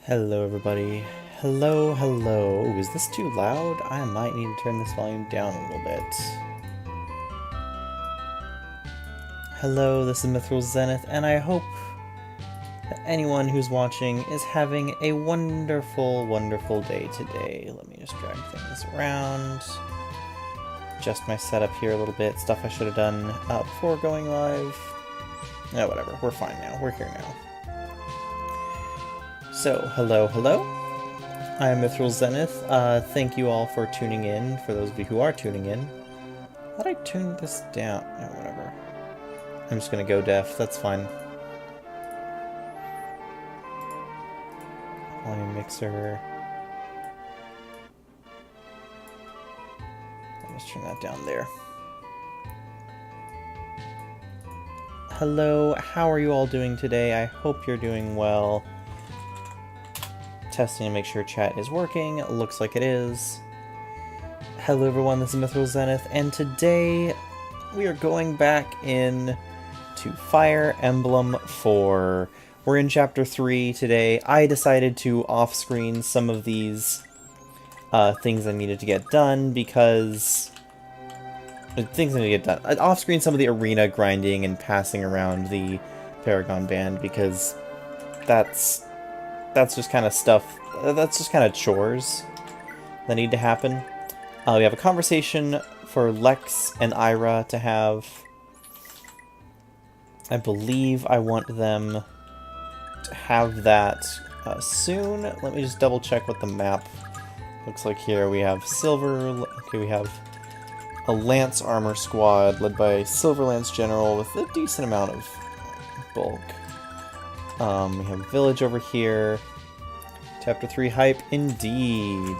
Hello everybody. Hello. Ooh, is this too loud? I might need to turn this volume down a little bit. Hello, this is Mithril Zenith, and I hope that anyone who's watching is having a wonderful day today. Let me just drag things around. Adjust my setup here a little bit. Stuff I should have done before going live. No, whatever. We're fine now. We're here now. So, hello. I am Mithril Zenith. Thank you all for tuning in, for those of you who are tuning in. How did I tune this down? No, whatever. I'm just gonna go deaf, that's fine. Volume mixer. I'll just turn that down there. Hello, how are you all doing today? I hope you're doing well. Testing to make sure chat is working. It looks like it is. Hello everyone, this is Mithril Zenith, and today we are going back in to Fire Emblem 4. We're in Chapter 3 today. I decided to off-screen some of these things I needed to get done because... Things I need to get done. Off-screen some of the arena grinding and passing around the Paragon band because that's just kind of stuff, that's just kind of chores that need to happen. We have a conversation for Lex and Ira to have. I believe I want them to have that soon. Let me just double check what the map looks like here. We have Silver, okay, we have a Lance Armor squad led by Silver Lance General with a decent amount of bulk. We have Village over here. Chapter 3 hype, indeed.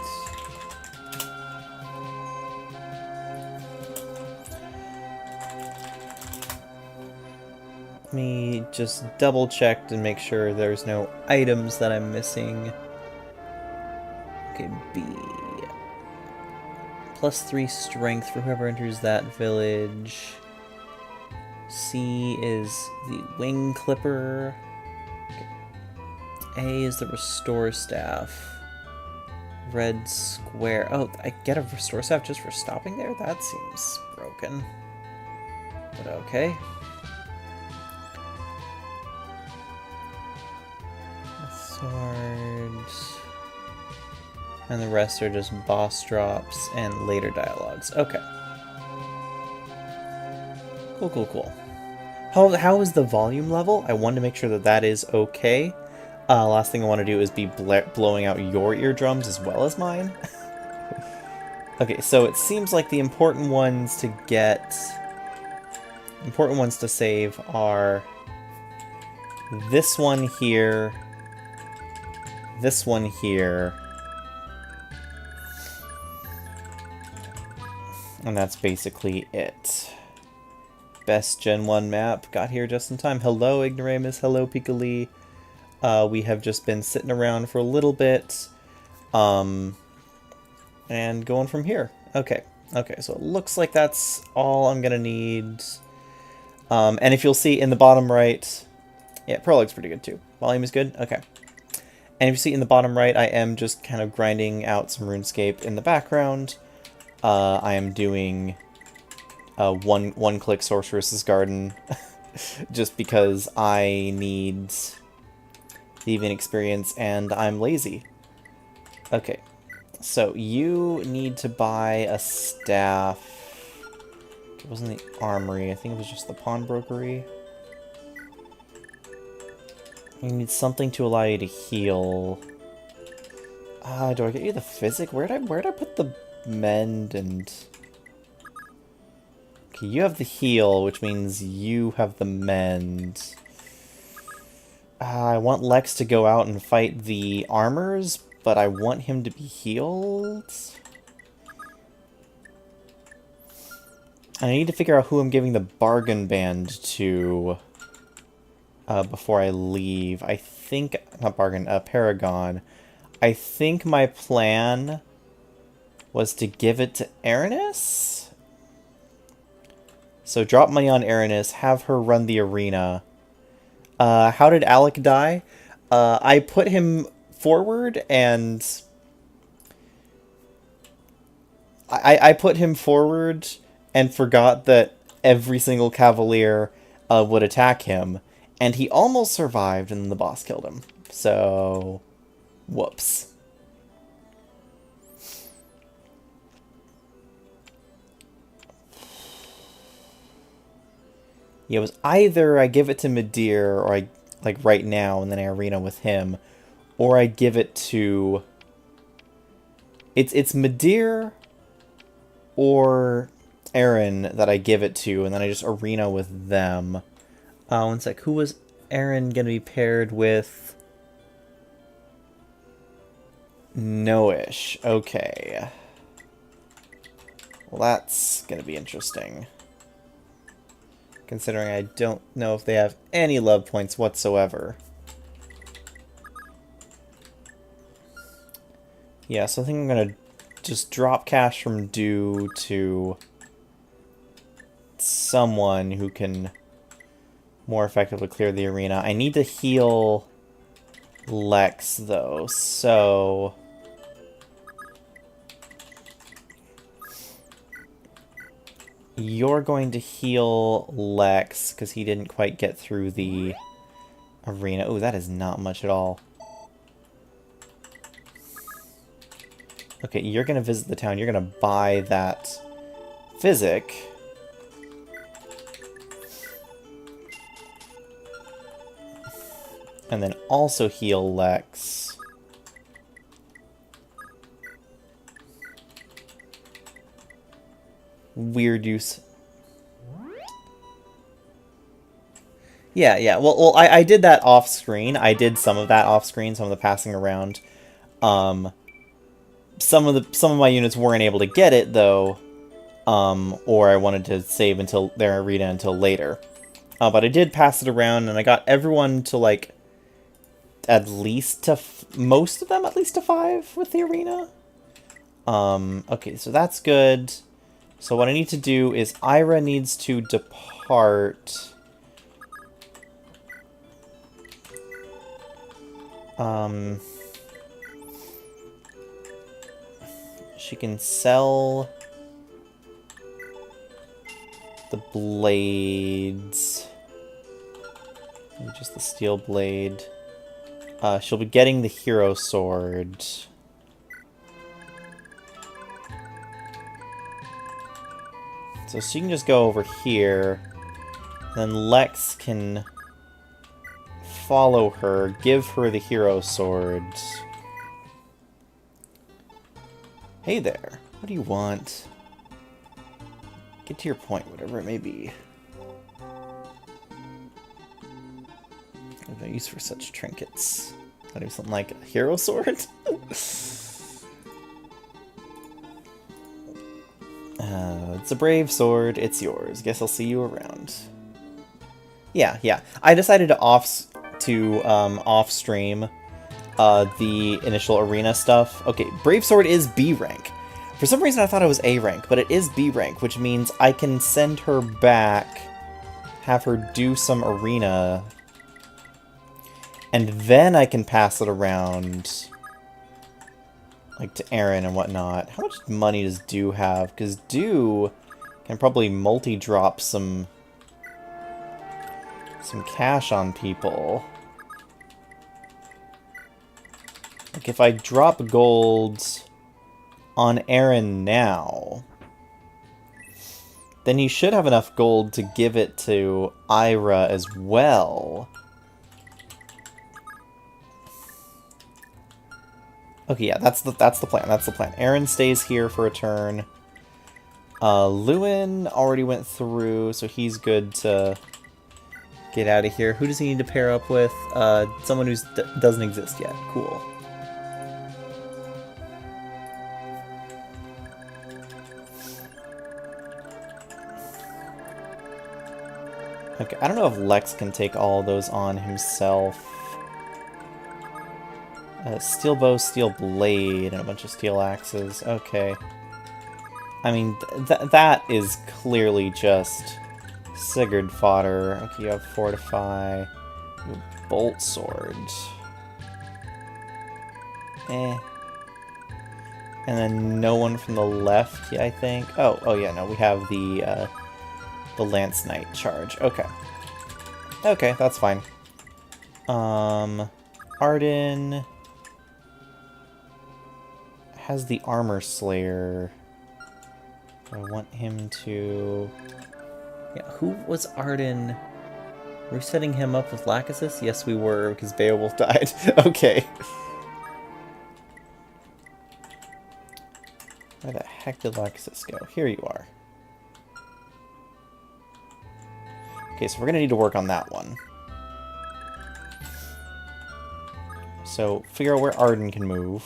Let me just double check to make sure there's no items that I'm missing. Okay, B. +3 strength for whoever enters that village. C is the wing clipper. A is the restore staff. Red square. Oh, I get a restore staff just for stopping there? That seems broken. But okay. Sword. And the rest are just boss drops and later dialogues. Okay. Cool. How is the volume level? I wanted to make sure that that is okay. Last thing I want to do is be blowing out your eardrums as well as mine. Okay, so it seems like the important ones to save are this one here, this one here, and that's basically it. Best Gen 1 map, got here just in time. Hello Ignoramus, hello Piccoli. We have just been sitting around for a little bit, and going from here. Okay, so it looks like that's all I'm gonna need. And if you'll see in the bottom right, yeah, prologue's pretty good too. Volume is good? Okay. And if you see in the bottom right, I am just kind of grinding out some RuneScape in the background. I am doing one-click Sorceress's Garden, just because I need thieving experience and I'm lazy. Okay, so you need to buy a staff. It wasn't the armory, I think it was just the pawnbrokery. You need something to allow you to heal. Do I get you the physic? Where'd I put the mend and... Okay, you have the heal, which means you have the mend. I want Lex to go out and fight the armors, but I want him to be healed. I need to figure out who I'm giving the bargain band to before I leave. I think, not bargain, paragon. I think my plan was to give it to Aranis. So drop money on Aranis, have her run the arena. How did Alec die? I put him forward, and I put him forward and forgot that every single Cavalier would attack him, and he almost survived, and the boss killed him. So, whoops. Yeah, it was either I give it to Midir, or I, like, right now, and then I arena with him, or I give it to... It's Midir or Aaron that I give it to, and then I just arena with them. One sec. Who was Aaron going to be paired with? Noish. Okay. Well, that's going to be interesting. Considering I don't know if they have any love points whatsoever. Yeah, so I think I'm going to just drop cash from Dew to someone who can more effectively clear the arena. I need to heal Lex, though, so... You're going to heal Lex, because he didn't quite get through the arena. Oh, that is not much at all. Okay, you're going to visit the town. You're going to buy that physic. And then also heal Lex. Weird use. Yeah. Well, I did that off screen. I did some of that off screen, some of the passing around. Some of my units weren't able to get it though, or I wanted to save until their arena until later. But I did pass it around, and I got everyone to like at least to most of them at least to 5 with the arena. Okay, so that's good. So what I need to do is Ira needs to depart. She can sell the blades. Just the steel blade. She'll be getting the hero sword. So she can just go over here. Then Lex can follow her, give her the hero sword. Hey there, what do you want? Get to your point, whatever it may be. I have no use for such trinkets. Not even something like a hero sword? It's a brave sword, it's yours. Guess I'll see you around. Yeah. I decided to off stream the initial arena stuff. Okay, brave sword is B rank. For some reason I thought it was A rank, but it is B rank, which means I can send her back, have her do some arena, and then I can pass it around, like, to Aaron and whatnot. How much money does Dew have? Because Dew can probably multi-drop some cash on people. Like, if I drop gold on Aaron now, then he should have enough gold to give it to Ira as well. Okay, yeah, that's the plan. That's the plan. Aaron stays here for a turn. Lewin already went through, so he's good to get out of here. Who does he need to pair up with? Someone who doesn't exist yet. Cool. Okay, I don't know if Lex can take all those on himself. Steel bow, steel blade, and a bunch of steel axes. Okay. I mean, that is clearly just Sigurd fodder. Okay, you have fortify. Bolt sword. Eh. And then no one from the left, yeah, I think. Oh yeah, no, we have the Lance Knight charge. Okay. Okay, that's fine. Arden has the Armor Slayer. I want him to... Yeah, who was Arden? Were we setting him up with Lachesis? Yes, we were, because Beowulf died. Okay. Where the heck did Lachesis go? Here you are. Okay, so we're going to need to work on that one. So, figure out where Arden can move.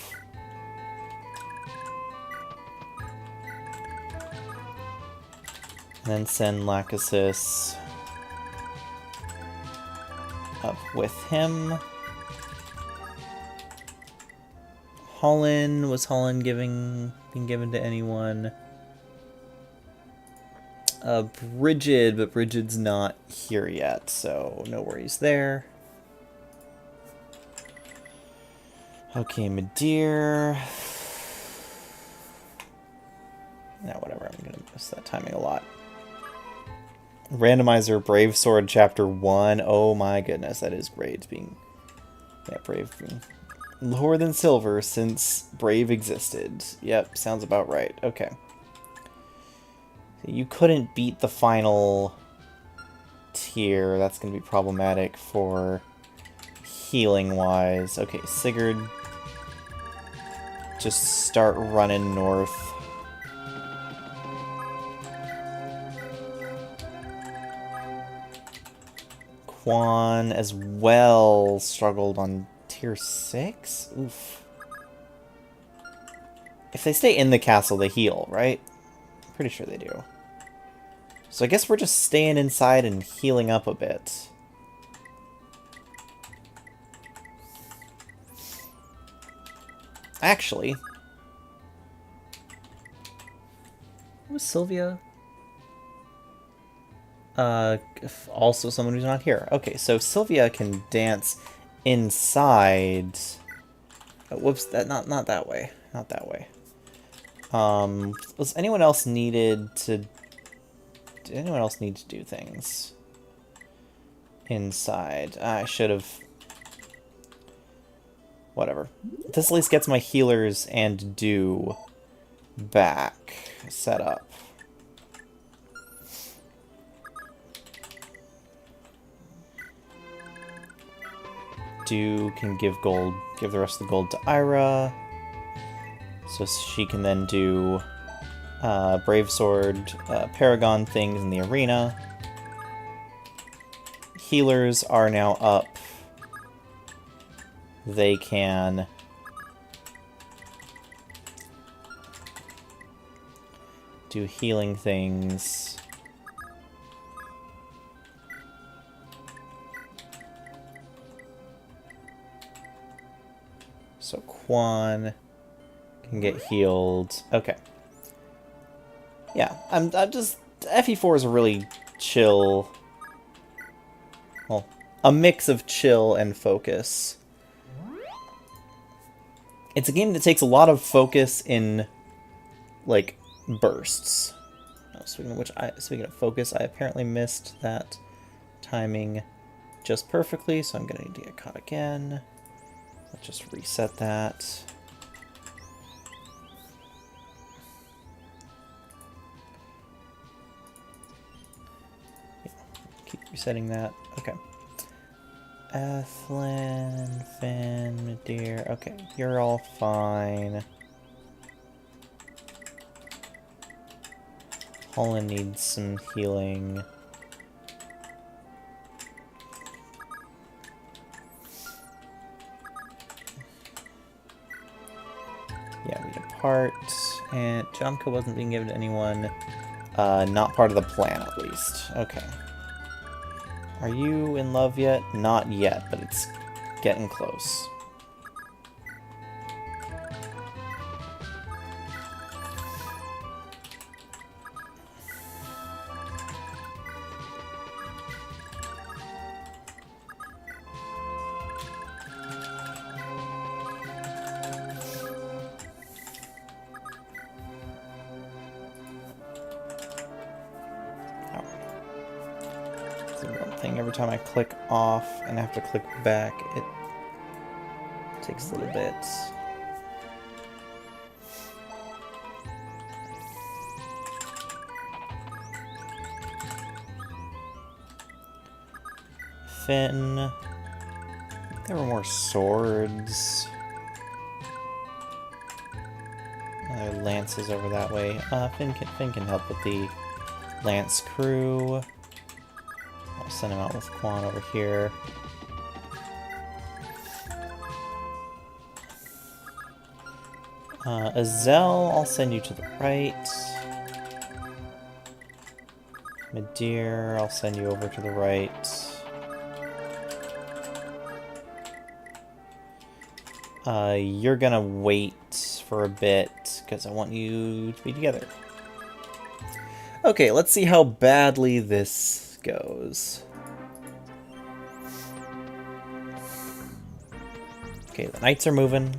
And then send Lachesis up with him. Holland, was Holland being given to anyone? Brigid, but Brigid's not here yet, so no worries there. Okay, Midir. No, whatever, I'm gonna miss that timing a lot. Randomizer Brave Sword Chapter 1. Oh my goodness, that is great. Being... Yeah, Brave being lower than silver since Brave existed. Yep, sounds about right. Okay. So you couldn't beat the final tier. That's going to be problematic for healing-wise. Okay, Sigurd. Just start running north. Quan as well struggled on tier 6? Oof. If they stay in the castle, they heal, right? I'm pretty sure they do. So I guess we're just staying inside and healing up a bit. Actually... What was Sylvia? Also someone who's not here. Okay, so Sylvia can dance inside... Oh, whoops, not that way. Not that way. Was anyone else needed to... Did anyone else need to do things? Inside. I should have... Whatever. This at least gets my healers and do back set up. Do can give gold, give the rest of the gold to Ira, so she can then do Brave Sword, Paragon things in the arena. Healers are now up. They can do healing things. So Quan can get healed. Okay. Yeah, I'm just... FE4 is a really chill... Well, a mix of chill and focus. It's a game that takes a lot of focus in, like, bursts. Oh, speaking of focus, I apparently missed that timing just perfectly, so I'm gonna need to get caught again. Let's just reset that. Yeah, keep resetting that. Okay. Ethlyn, Finn, Midir. Okay, you're all fine. Holland needs some healing. Yeah, we depart. And Jamka wasn't being given to anyone. Not part of the plan, at least. Okay. Are you in love yet? Not yet, but it's getting close. thing every time I click off and have to click back. It takes a little bit. Finn. There were more swords. Lances over that way. Finn can help with the lance crew. I'll send him out with Quan over here. Azel, I'll send you to the right. Midir, I'll send you over to the right. You're gonna wait for a bit, because I want you to be together. Okay, let's see how badly this goes. Okay, the knights are moving.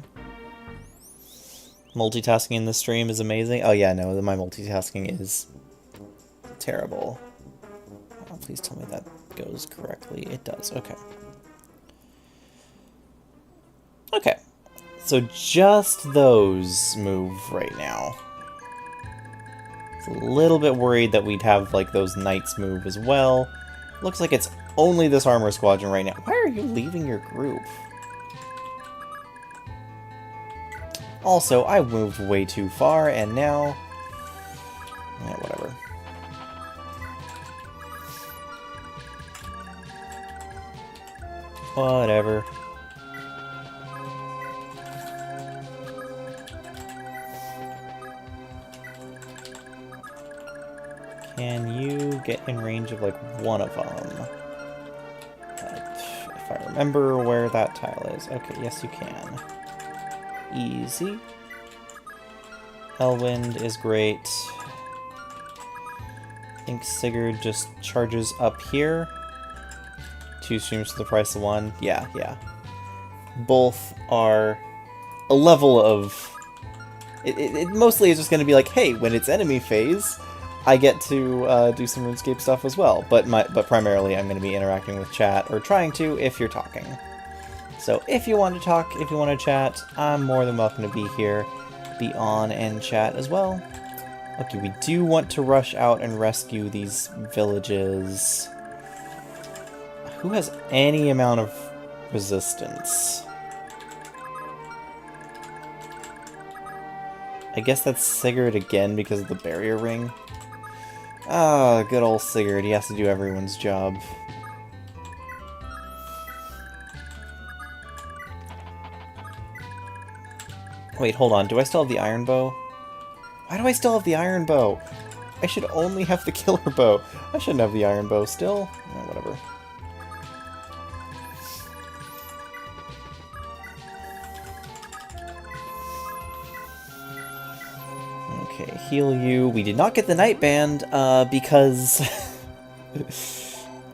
Multitasking in this stream is amazing. Oh yeah, no, my multitasking is terrible. Oh, please tell me that goes correctly. It does, okay. Okay. So just those move right now. It's a little bit worried that we'd have like those knights move as well. Looks like it's only this armor squadron right now. Why are you leaving your group? Also, I moved way too far and now... yeah, whatever. Whatever. Can you get in range of, like, one of them? If I remember where that tile is. Okay, yes you can. Easy. Elwind is great. I think Sigurd just charges up here. 2 streams for the price of 1. Yeah, yeah. Both are a level of... It mostly is just going to be like, hey, when it's enemy phase... I get to do some RuneScape stuff as well, but primarily I'm going to be interacting with chat, or trying to if you're talking. So if you want to talk, if you want to chat, I'm more than welcome to be here, be on and chat as well. Okay, we do want to rush out and rescue these villages. Who has any amount of resistance? I guess that's Sigurd again because of the barrier ring. Ah, good old Sigurd. He has to do everyone's job. Wait, hold on. Do I still have the iron bow? Why do I still have the iron bow? I should only have the killer bow. I shouldn't have the iron bow still. Oh, whatever. Okay, heal you. We did not get the Night Band, because...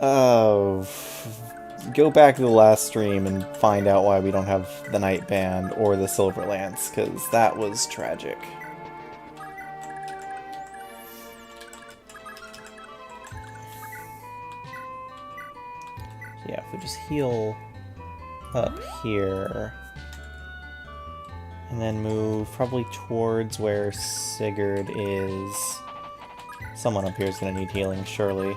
oh... Go back to the last stream and find out why we don't have the Night Band or the Silver Lance, because that was tragic. Yeah, if we just heal up here... and then move probably towards where Sigurd is. Someone up here is going to need healing, surely.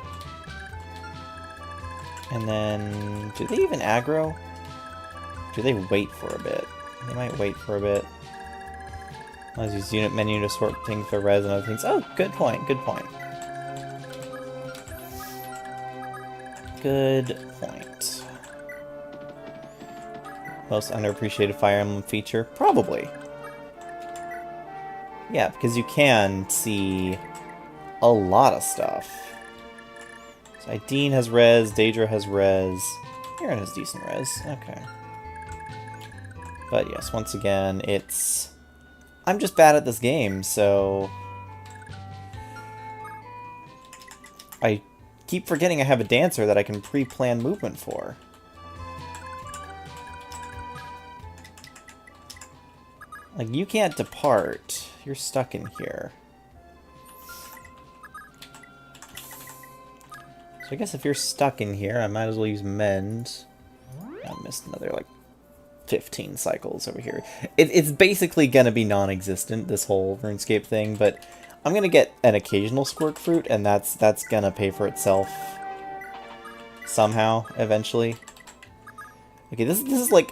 And then... do they even aggro? Do they wait for a bit? They might wait for a bit. I'll use unit menu to sort things for res and other things. Oh, good point, good point. Good point. Most underappreciated Fire Emblem feature? Probably. Yeah, because you can see a lot of stuff. So Ideen has res, Daedra has res, Aaron has decent res, okay. But yes, once again, it's... I'm just bad at this game, so... I keep forgetting I have a dancer that I can pre-plan movement for. Like, you can't depart. You're stuck in here. So I guess if you're stuck in here, I might as well use Mend. I missed another, like, 15 cycles over here. It's basically gonna be non-existent, this whole RuneScape thing, but I'm gonna get an occasional Squirk Fruit, and that's gonna pay for itself somehow, eventually. Okay, this is like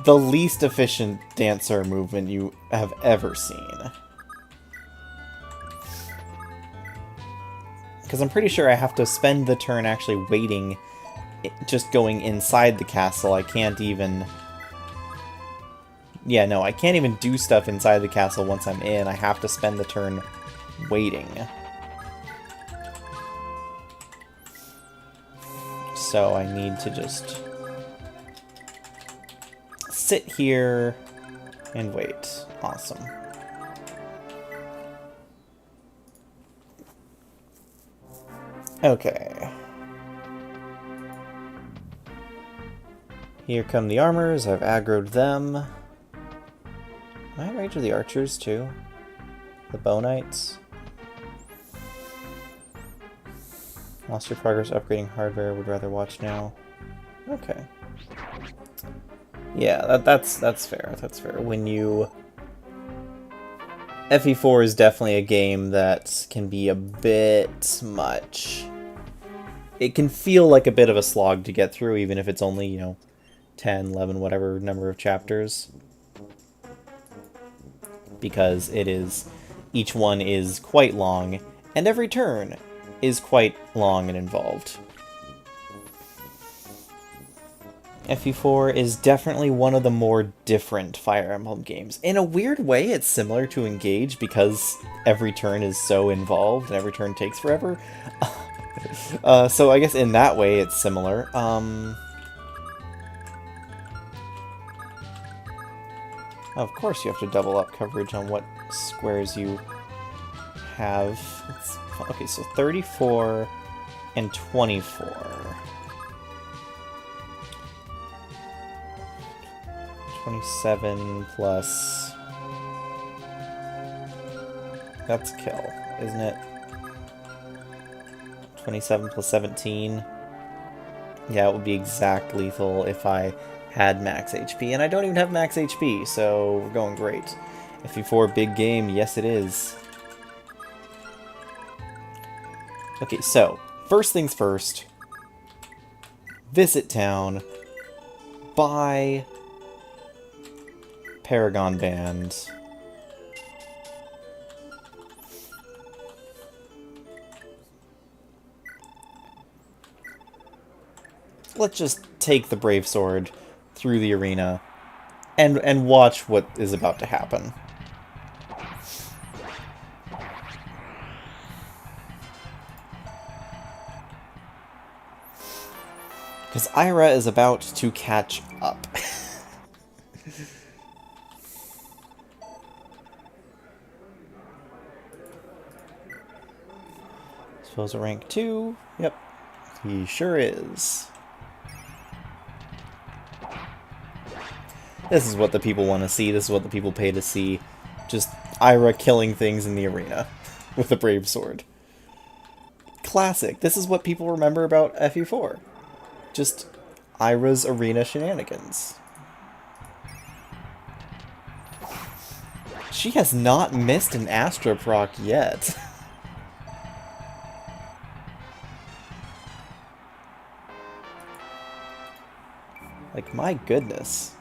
the least efficient dancer movement you have ever seen. Because I'm pretty sure I have to spend the turn actually waiting, just going inside the castle. I can't even... Yeah, no, I can't even do stuff inside the castle once I'm in. I have to spend the turn waiting. So I need to just sit here and wait. Awesome. Okay. Here come the armors. I've aggroed them. Am I in range of the archers too? The bow knights? Lost your progress upgrading hardware. Would rather watch now. Okay. Yeah, that's fair. That's fair. When you... FE4 is definitely a game that can be a bit much. It can feel like a bit of a slog to get through, even if it's only, you know, 10, 11, whatever number of chapters. Because it is... Each one is quite long, and every turn is quite long and involved. FE4 is definitely one of the more different Fire Emblem games. In a weird way, it's similar to Engage because every turn is so involved and every turn takes forever. So I guess in that way it's similar. Of course you have to double up coverage on what squares you have. Okay, so 34 and 24. 27 plus... That's kill, isn't it? 27 plus 17. Yeah, it would be exact lethal if I had max HP. And I don't even have max HP, so we're going great. FE4 big game, yes it is. Okay, so, first things first. Visit town. Buy... Paragon band. Let's just take the Brave Sword through the arena and watch what is about to happen. Because Ira is about to catch up. Suppose a rank 2. Yep. He sure is. This is what the people want to see. This is what the people pay to see. Just Ira killing things in the arena with a Brave Sword. Classic. This is what people remember about FE4. Just Ira's arena shenanigans. She has not missed an Astra proc yet. Like, my goodness.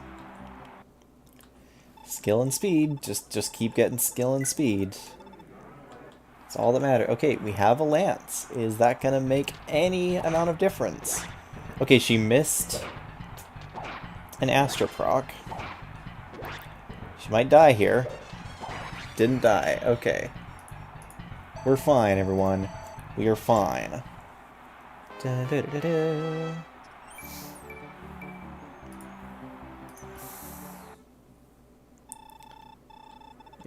Skill and speed. Just keep getting skill and speed. That's all that matters. Okay, we have a lance. Is that gonna make any amount of difference? Okay, she missed an Astra proc. She might die here. Didn't die. Okay. We're fine, everyone. We are fine. Da, da, da, da, da.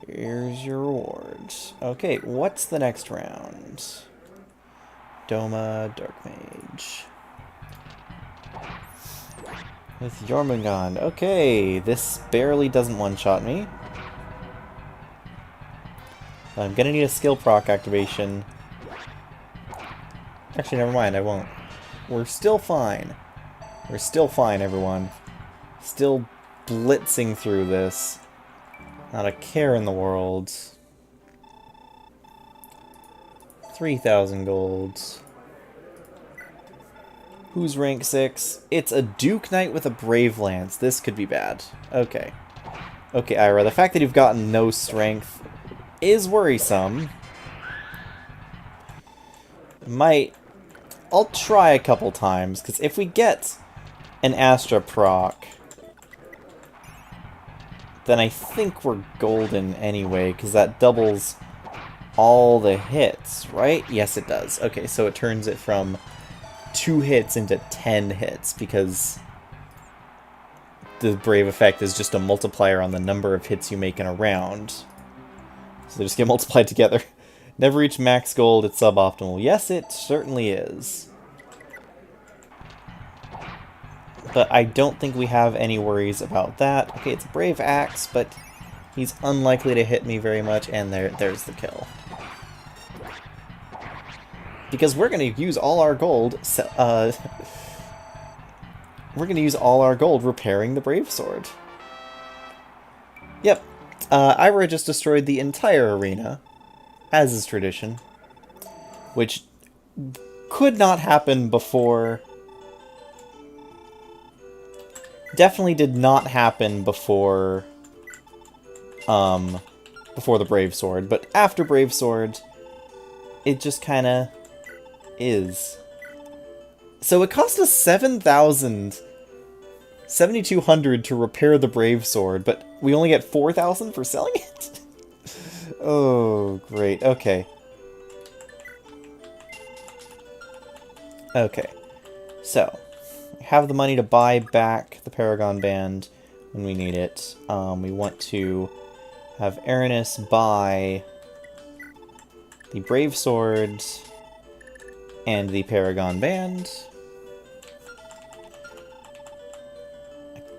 Here's your rewards. Okay, what's the next round? Doma, Dark Mage. With Jormungand. Okay, this barely doesn't one-shot me. I'm gonna need a skill proc activation. Actually, never mind, I won't. We're still fine. We're still fine, everyone. Still blitzing through this. Not a care in the world. 3,000 golds. Who's rank 6? It's a Duke Knight with a Brave Lance. This could be bad. Okay. Okay, Ira, the fact that you've gotten no strength is worrisome. I'll try a couple times, because if we get an Astra proc, then I think we're golden anyway, because that doubles all the hits, right? Yes, it does. Okay, so it turns it from 2 hits into 10 hits, because the Brave effect is just a multiplier on the number of hits you make in a round. So they just get multiplied together. Never reach max gold, it's suboptimal. Yes, it certainly is. But I don't think we have any worries about that. Okay, it's a Brave Axe, but he's unlikely to hit me very much, and there's the kill. Because we're going to use all our gold, we're going to use all our gold repairing the Brave Sword. Yep, Ira just destroyed the entire arena, as is tradition, which could not happen before. Definitely did not happen before, before the Brave Sword, but after Brave Sword, it just kind of is. So it cost us 7,200 to repair the Brave Sword, but we only get 4,000 for selling it? Oh, great. Okay. Okay. So, we have the money to buy back the Paragon Band when we need it. We want to have Aranis buy the Brave Sword and the Paragon Band.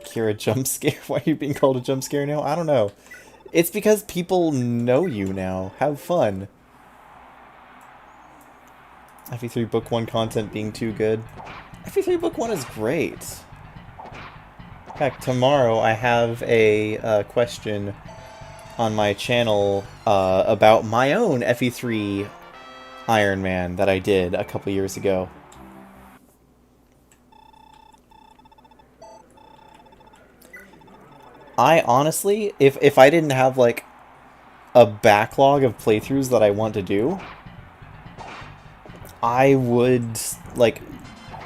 Akira jump scare? Why are you being called a jump scare now? I don't know. It's because people know you now. Have fun. FE3 Book 1 content being too good. FE3 Book 1 is great. In fact, tomorrow I have a question on my channel about my own FE3 Ironman that I did a couple years ago. I honestly, if I didn't have like a backlog of playthroughs that I want to do, I would like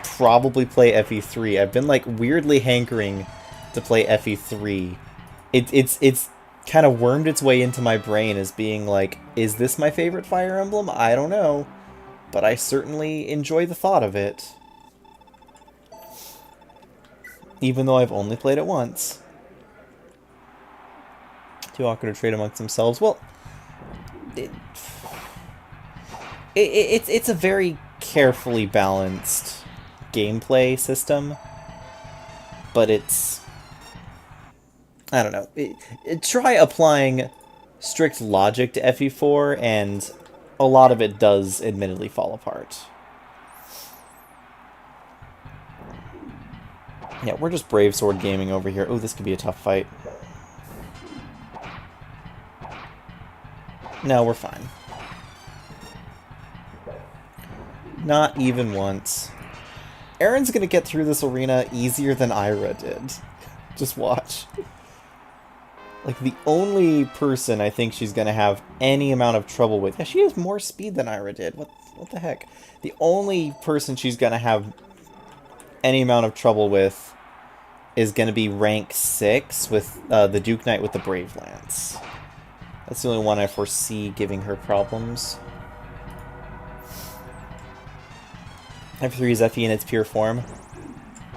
probably play FE3. I've been like weirdly hankering to play FE3. It's kind of wormed its way into my brain as being like, is this my favorite Fire Emblem? I don't know, but I certainly enjoy the thought of it. Even though I've only played it once. Too awkward to trade amongst themselves. Well, it's a very carefully balanced gameplay system, but it's, I don't know. Try applying strict logic to FE4, and a lot of it does admittedly fall apart. Yeah, we're just Brave Sword gaming over here. Oh, this could be a tough fight. No, we're fine. Not even once. Erin's gonna get through this arena easier than Ira did. Just watch. Like, the only person I think she's gonna have any amount of trouble with... Yeah, she has more speed than Ira did. What the heck? The only person she's gonna have any amount of trouble with is gonna be rank 6 with the Duke Knight with the Brave Lance. That's the only one I foresee giving her problems. F3 is FE in its pure form.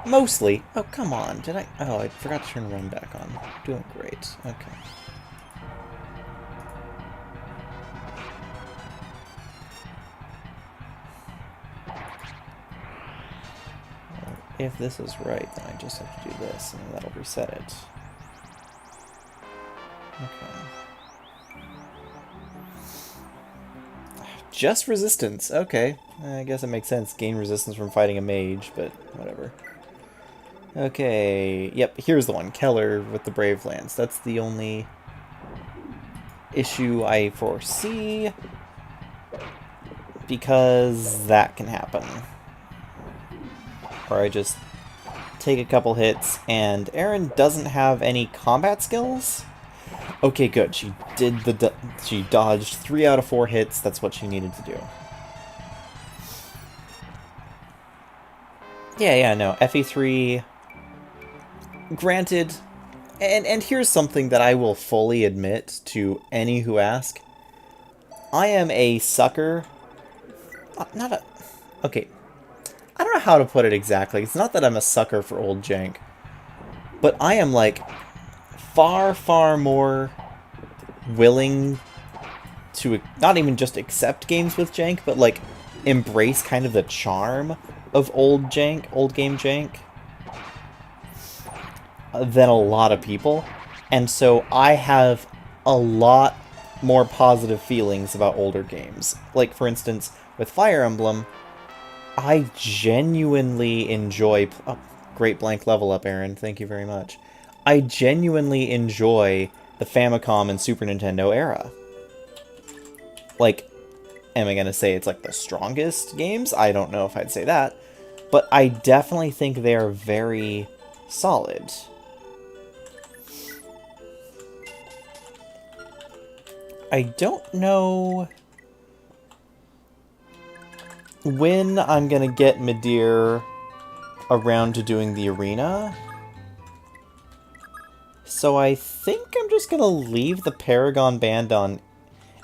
Mostly. Oh, come on. Did I? Oh, I forgot to turn run back on. Doing great. Okay. If this is right, then I just have to do this, and that'll reset it. Okay. just resistance. Okay. I guess it makes sense. Gain resistance from fighting a mage, but whatever. Okay. Yep, here's the one. Keller with the Brave Lance. That's the only issue I foresee, because that can happen. Or I just take a couple hits, and Erin doesn't have any combat skills? Okay, good. She she dodged 3 out of 4 hits. That's what she needed to do. Yeah, no. FE3, granted, and here's something that I will fully admit to any who ask. I am a sucker. Not a... Okay. I don't know how to put it exactly. It's not that I'm a sucker for old jank. But I am, like, far, far more willing to not even just accept games with jank, but, like, embrace kind of the charm of old jank, old game jank, than a lot of people. And so I have a lot more positive feelings about older games. Like, for instance, with Fire Emblem, I genuinely enjoy... Oh, great blank level up, Aaron. Thank you very much. I genuinely enjoy the Famicom and Super Nintendo era. Like, am I going to say it's like the strongest games? I don't know if I'd say that. But I definitely think they're very solid. I don't know when I'm going to get Midir around to doing the arena. So I think I'm just going to leave the Paragon Band on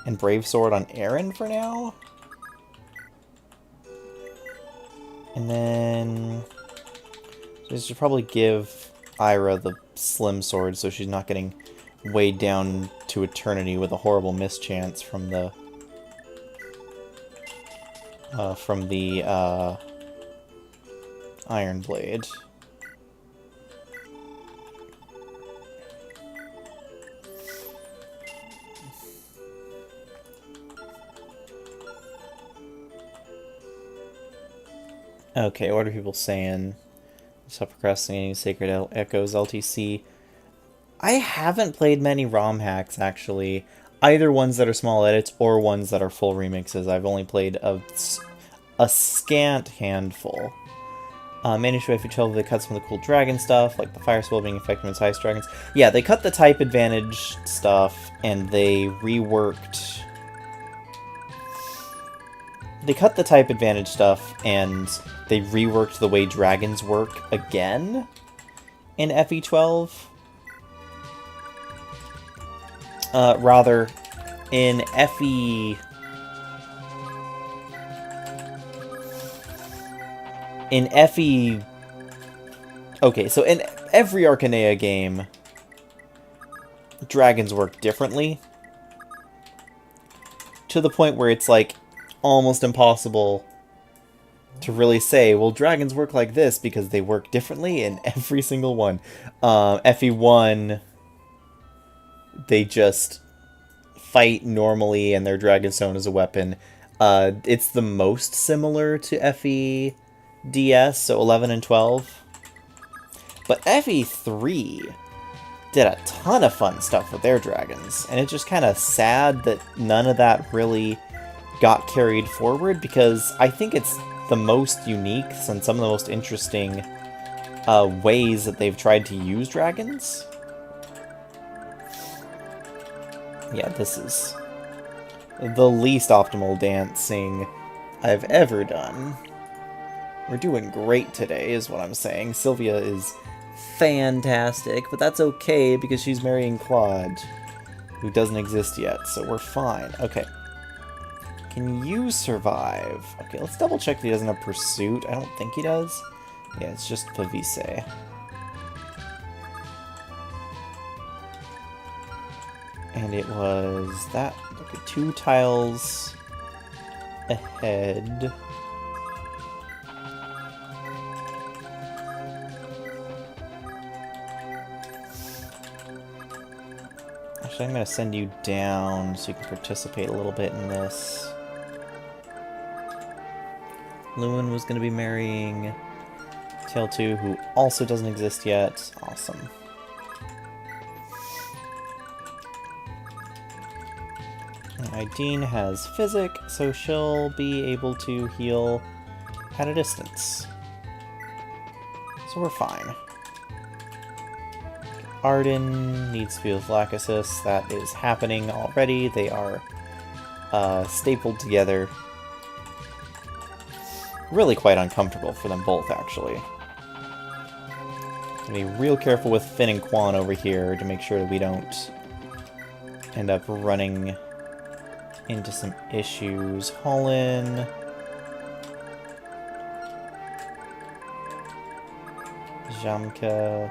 and Brave Sword on Aaron for now. And then I should probably give Ira the Slim Sword so she's not getting weighed down to eternity with a horrible mischance from the Iron Blade. Okay, what are people saying? Stop procrastinating, Sacred Echoes, LTC. I haven't played many ROM hacks, actually. Either ones that are small edits or ones that are full remixes. I've only played a scant handful. Managed to FE12, they cut some of the cool dragon stuff, like the fire spell being effective against ice dragons. Yeah, they cut the type advantage stuff, and they reworked... They cut the type advantage stuff, and they reworked the way dragons work again in FE12. Rather, in FE... In FE... Okay, so in every Arcanea game, dragons work differently. To the point where it's, like, almost impossible to really say, well, dragons work like this because they work differently in every single one. FE1, they just fight normally and their Dragon Stone is a weapon. It's the most similar to FEDS, so 11 and 12. But FE3 did a ton of fun stuff with their dragons, and it's just kind of sad that none of that really got carried forward, because I think it's the most unique and some of the most interesting ways that they've tried to use dragons. Yeah, this is the least optimal dancing I've ever done. We're doing great today, is what I'm saying. Sylvia is fantastic, but that's okay because she's marrying Claude, who doesn't exist yet, so we're fine. Okay. Can you survive? Okay, let's double check that he doesn't have Pursuit. I don't think he does. Yeah, it's just Pavise. And it was that. Okay, 2 tiles ahead. Actually, I'm going to send you down so you can participate a little bit in this. Lewin was going to be marrying Tail 2, who also doesn't exist yet. Awesome. Ideen has Physic, so she'll be able to heal at a distance. So we're fine. Arden needs to be with Lachesis. That is happening already. They are stapled together. Really quite uncomfortable for them both, actually. Be real careful with Finn and Quan over here to make sure that we don't end up running into some issues. Holland. Jamka.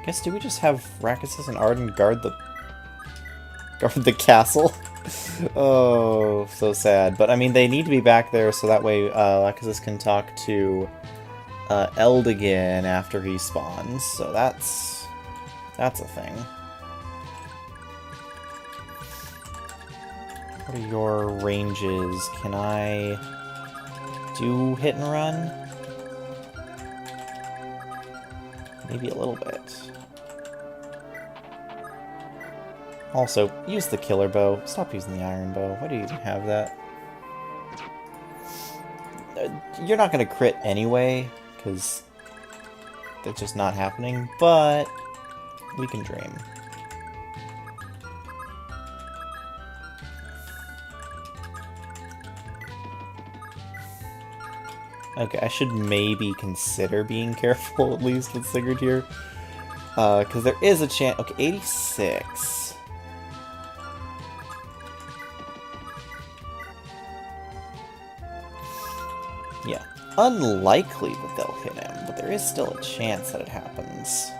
Guess do we just have Rakusis and Arden guard the castle? Oh, so sad. But I mean, they need to be back there so that way Lachesis can talk to Eld again after he spawns. So that's a thing. What are your ranges? Can I do hit and run? Maybe a little bit. Also, use the killer bow. Stop using the iron bow. Why do you even have that? You're not going to crit anyway, because that's just not happening, but we can dream. Okay, I should maybe consider being careful, at least, with Sigurd here. Because there is a chance... Okay, 86... Yeah, unlikely that they'll hit him, but there is still a chance that it happens.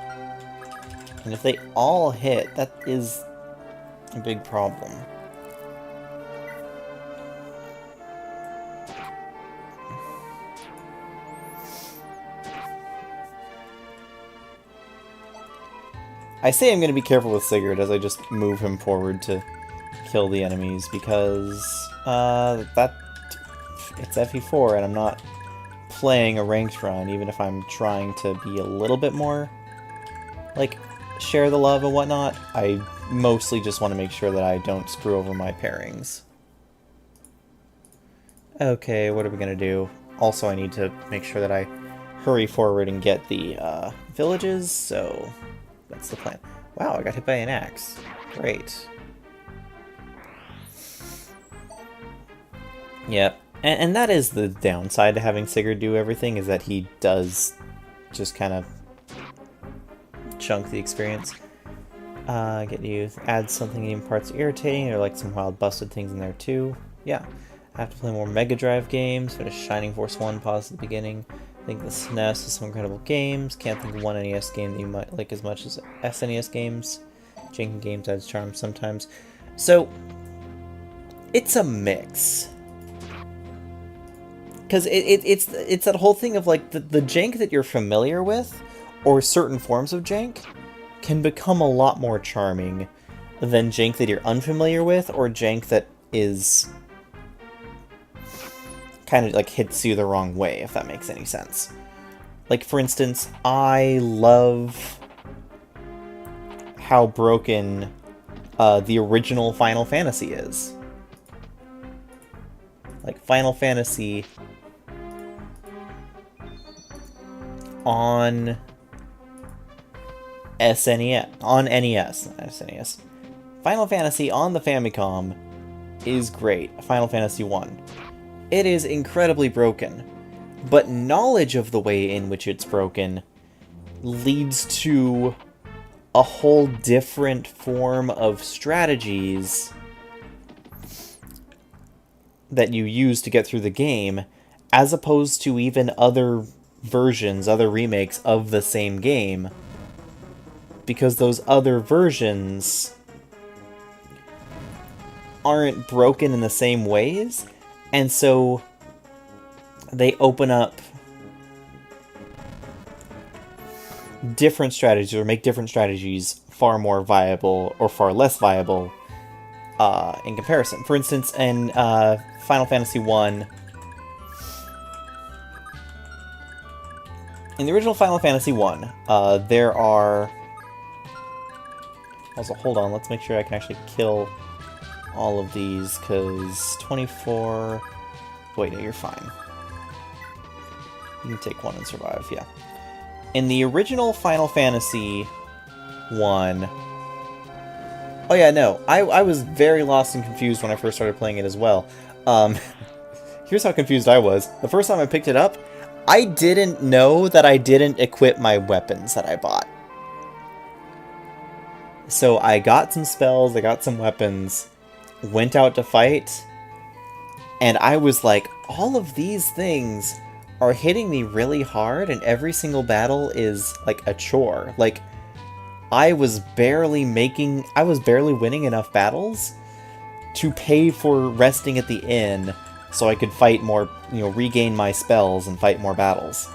And if they all hit, that is a big problem. I say I'm going to be careful with Sigurd as I just move him forward to kill the enemies, because it's FE4 and I'm not playing a ranked run, even if I'm trying to be a little bit more, like, share the love and whatnot. I mostly just want to make sure that I don't screw over my pairings. Okay, what are we going to do? Also, I need to make sure that I hurry forward and get the villages, so that's the plan. Wow, I got hit by an axe. Great. Yep. And that is the downside to having Sigurd do everything, is that he does just kind of chunk the experience. Get you, add something in parts irritating, or like some wild busted things in there too. Yeah. I have to play more Mega Drive games, finish Shining Force 1, pause at the beginning. I think the SNES has some incredible games. Can't think of one NES game that you might like as much as SNES games. Janky games adds charm sometimes. So, it's a mix. Because it's that whole thing of, like, the jank that you're familiar with, or certain forms of jank, can become a lot more charming than jank that you're unfamiliar with, or jank that is kind of, like, hits you the wrong way, if that makes any sense. Like, for instance, I love how broken the original Final Fantasy is. Like, Final Fantasy on SNES, on NES, not SNES. Final Fantasy on the Famicom is great. Final Fantasy 1. It is incredibly broken, but knowledge of the way in which it's broken leads to a whole different form of strategies that you use to get through the game, as opposed to even other versions, other remakes of the same game, because those other versions aren't broken in the same ways, and so they open up different strategies, or make different strategies far more viable, or far less viable, in comparison. For instance, in Final Fantasy 1, in the original Final Fantasy 1, there are... Also, hold on, let's make sure I can actually kill all of these, because 24... Wait, no, you're fine. You can take one and survive, yeah. In the original Final Fantasy 1... Oh yeah, no, I was very lost and confused when I first started playing it as well. Here's how confused I was. The first time I picked it up, I didn't know that I didn't equip my weapons that I bought. So I got some spells, I got some weapons, went out to fight, and I was like, all of these things are hitting me really hard, and every single battle is like a chore. Like, I was barely winning enough battles to pay for resting at the inn so I could fight more, regain my spells and fight more battles.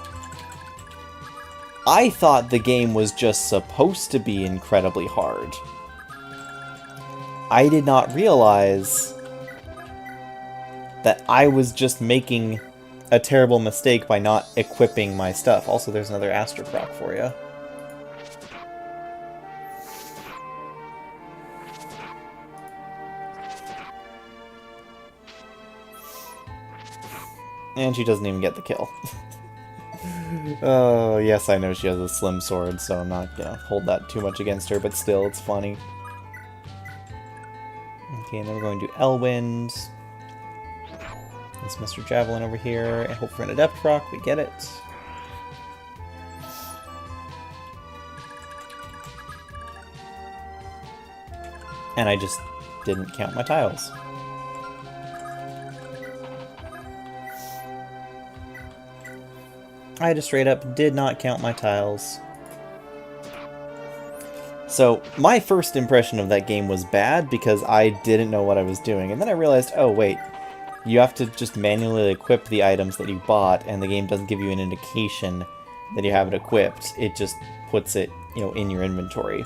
I thought the game was just supposed to be incredibly hard. I did not realize that I was just making a terrible mistake by not equipping my stuff. Also, there's another Astro Proc for you. And she doesn't even get the kill. Oh, yes, I know she has a slim sword, so I'm not gonna hold that too much against her, but still, it's funny. Okay, and then we're going to Elwind. There's Mr. Javelin over here, and hope for an Adept Rock, we get it. And I just didn't count my tiles. I just straight up did not count my tiles. So, my first impression of that game was bad because I didn't know what I was doing. And then I realized, oh wait, you have to just manually equip the items that you bought, and the game doesn't give you an indication that you have it equipped. It just puts it, in your inventory.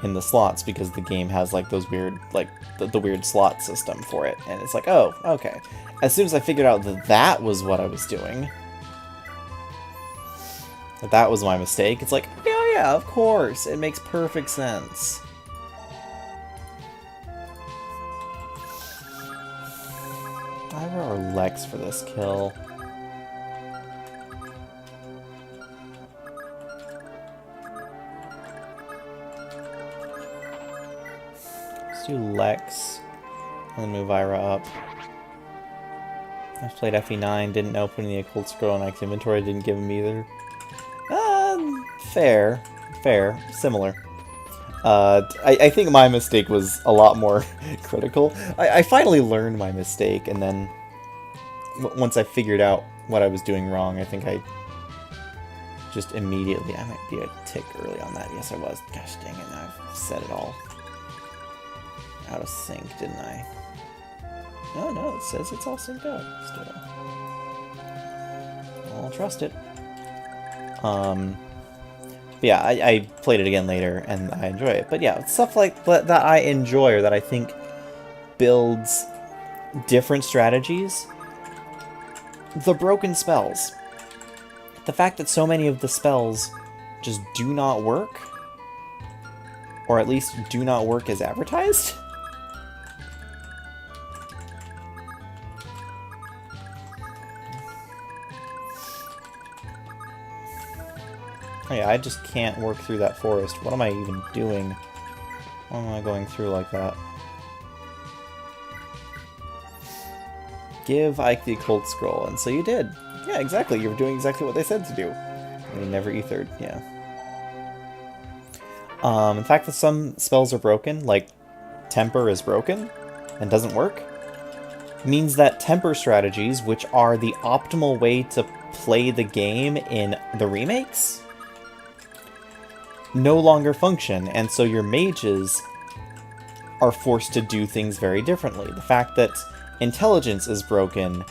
In the slots, because the game has like those weird, like the weird slot system for it. And it's like, oh, okay. As soon as I figured out that that was what I was doing, that was my mistake, it's like, yeah, of course, it makes perfect sense. Ira or Lex for this kill? Let's do Lex, and then move Ira up. I've played FE9, didn't know putting the occult scroll in Ike's inventory, didn't give him either. Fair, similar. I think my mistake was a lot more critical. I finally learned my mistake, and then once I figured out what I was doing wrong, I think I just immediately... I might be a tick early on that. Yes, I was. Gosh dang it, now I've said it all out of sync, didn't I? No, it says it's all synced up still. I'll trust it. Yeah, I played it again later, and I enjoy it. But yeah, stuff like that I enjoy, or that I think builds different strategies. The broken spells. The fact that so many of the spells just do not work, or at least do not work as advertised. Oh yeah, I just can't work through that forest. What am I even doing? Why am I going through like that? Give Ike the occult scroll, and so you did. Yeah, exactly. You were doing exactly what they said to do. And you never ethered, yeah. In fact, that some spells are broken, like Temper is broken and doesn't work, means that Temper strategies, which are the optimal way to play the game in the remakes, no longer function, and so your mages are forced to do things very differently. The fact that intelligence is broken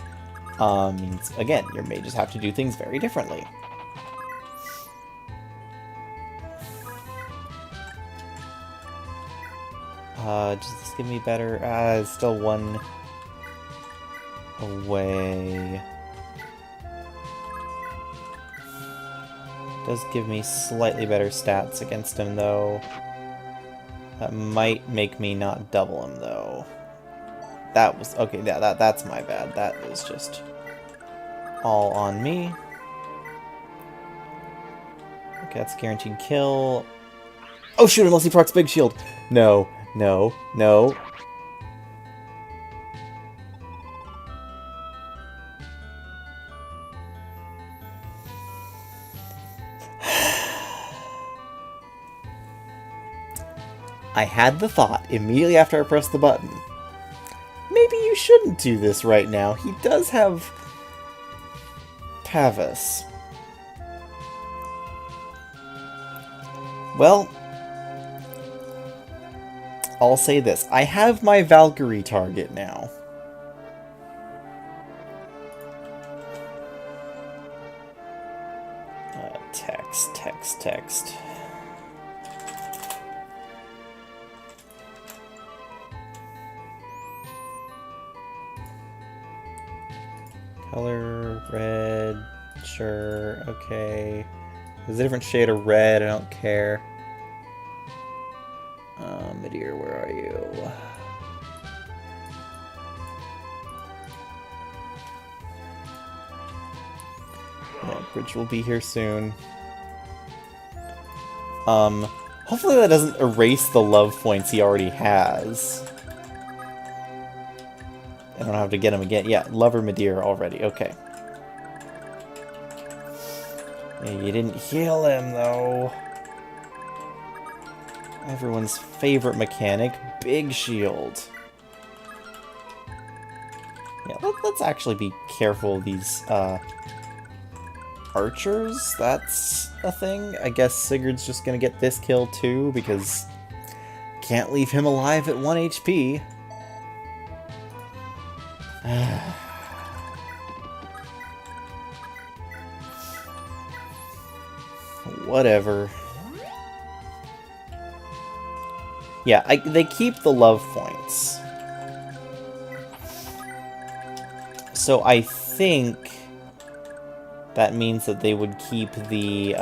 means, again, your mages have to do things very differently. Does this give me better? It's still one away. Does give me slightly better stats against him, though. That might make me not double him, though. That was... Okay, that's my bad. That is just all on me. Okay, that's guaranteed kill. Oh shoot, unless he procs Big Shield. No, no, no. I had the thought immediately after I pressed the button. Maybe you shouldn't do this right now. He does have Pavis. Well, I'll say this. I have my Valkyrie target now. Text. Color, red, sure, okay. There's a different shade of red, I don't care. Midir, where are you? Yeah, Bridge will be here soon. Hopefully that doesn't erase the love points he already has. I don't have to get him again. Yeah, Lover Midir already. Okay. Yeah, you didn't heal him, though. Everyone's favorite mechanic, Big Shield. Yeah, let's actually be careful of these, archers. That's a thing. I guess Sigurd's just gonna get this kill, too, because can't leave him alive at 1 HP. Whatever. Yeah, they keep the love points. So I think that means that they would keep the,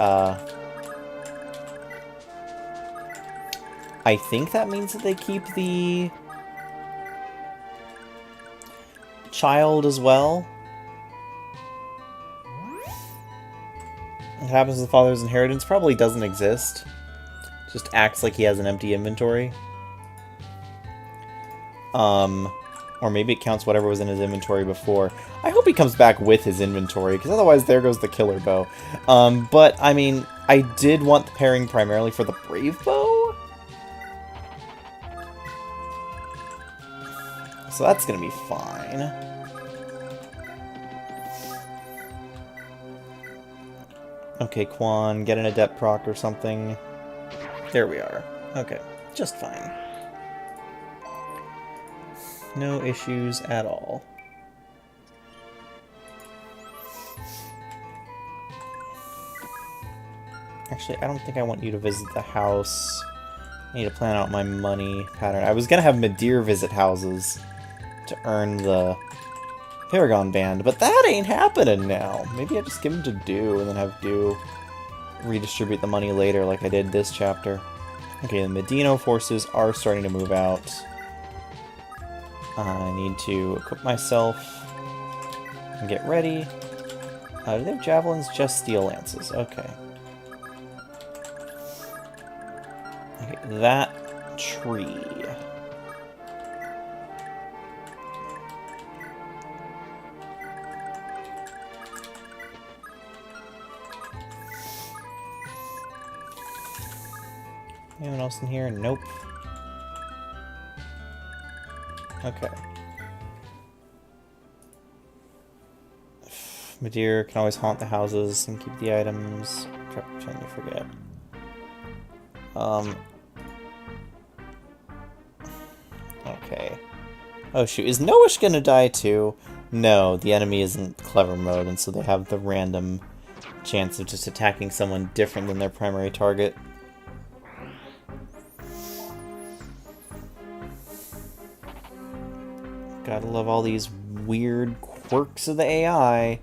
I think that means that they keep the child as well. What happens to the father's inheritance? Probably doesn't exist. Just acts like he has an empty inventory. Or maybe it counts whatever was in his inventory before. I hope he comes back with his inventory, because otherwise there goes the killer bow. But, I mean, I did want the pairing primarily for the brave bow. So that's gonna be fine. Okay, Quan, get an adept proc or something. There we are. Okay, just fine. No issues at all. Actually, I don't think I want you to visit the house. I need to plan out my money pattern. I was gonna have Midir visit houses to earn the Paragon band, but that ain't happening now. Maybe I just give him to Do and then have Do redistribute the money later like I did this chapter. Okay, the Medino forces are starting to move out. I need to equip myself and get ready. Do they have javelins? Just steel lances. Okay. Okay, that tree. Anyone else in here? Nope. Okay. Midir can always haunt the houses and keep the items. Pretend you forget. Okay. Oh shoot, is Noish gonna die too? No, the enemy isn't clever mode, and so they have the random chance of just attacking someone different than their primary target. Gotta love all these weird quirks of the AI.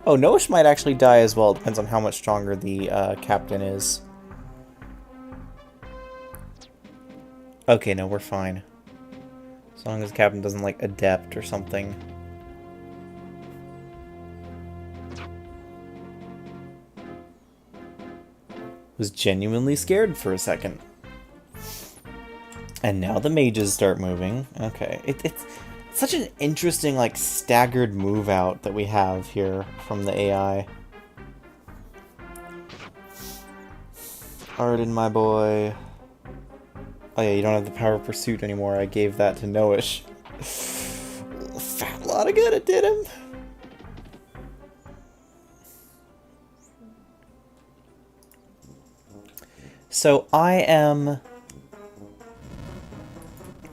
Oh, Nosh might actually die as well. Depends on how much stronger the captain is. Okay, no, we're fine. As long as the captain doesn't, like, adept or something. Was genuinely scared for a second. And now the mages start moving. Okay, it's such an interesting, like, staggered move out that we have here from the AI. Arden, my boy. Oh yeah, you don't have the power of pursuit anymore. I gave that to Noish. Fat lot of good it did him. So I am...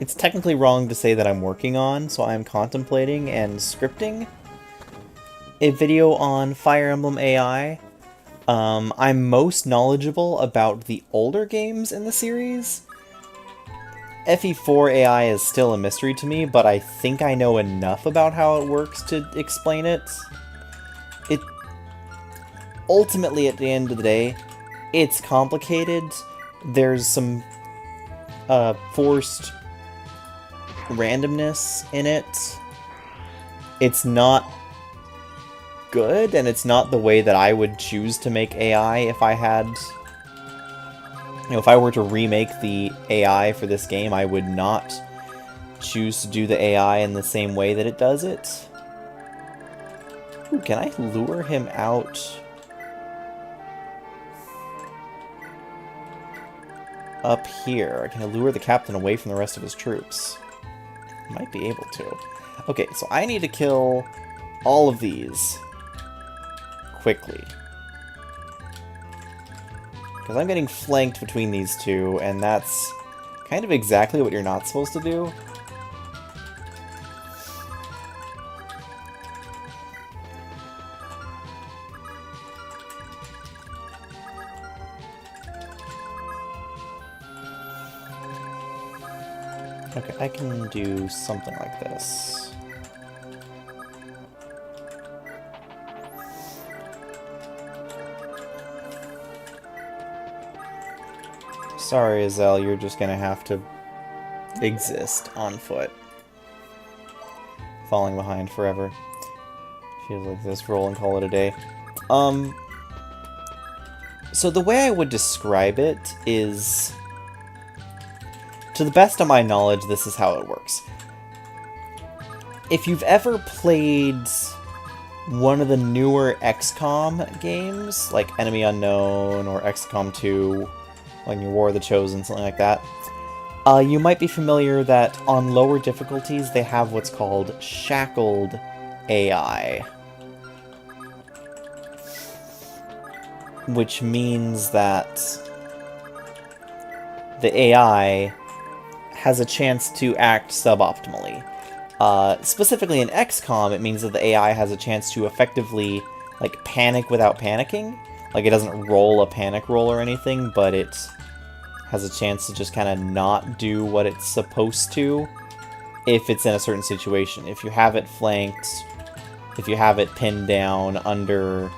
It's technically wrong to say that I'm working on, so I'm contemplating and scripting a video on Fire Emblem AI. I'm most knowledgeable about the older games in the series. FE4 AI is still a mystery to me, but I think I know enough about how it works to explain it. Ultimately, at the end of the day, it's complicated. There's some forced randomness in it. It's not good, and it's not the way that I would choose to make AI if I had... You know, if I were to remake the AI for this game, I would not choose to do the AI in the same way that it does it. Ooh, can I lure him out? Up here. Can I lure the captain away from the rest of his troops? Might be able to. Okay, so I need to kill all of these quickly. Because I'm getting flanked between these two, and that's kind of exactly what you're not supposed to do. Okay, I can do something like this. Sorry, Azel, you're just gonna have to exist on foot. Falling behind forever. Feels like this, roll and call it a day. So the way I would describe it is... To the best of my knowledge, this is how it works. If you've ever played one of the newer XCOM games, like Enemy Unknown or XCOM 2, like your War of the Chosen, something like that, you might be familiar that on lower difficulties they have what's called shackled AI. Which means that the AI has a chance to act suboptimally. Specifically in XCOM, it means that the AI has a chance to effectively, like, panic without panicking. Like, it doesn't roll a panic roll or anything, but it has a chance to just kind of not do what it's supposed to if it's in a certain situation. If you have it flanked, if you have it pinned down under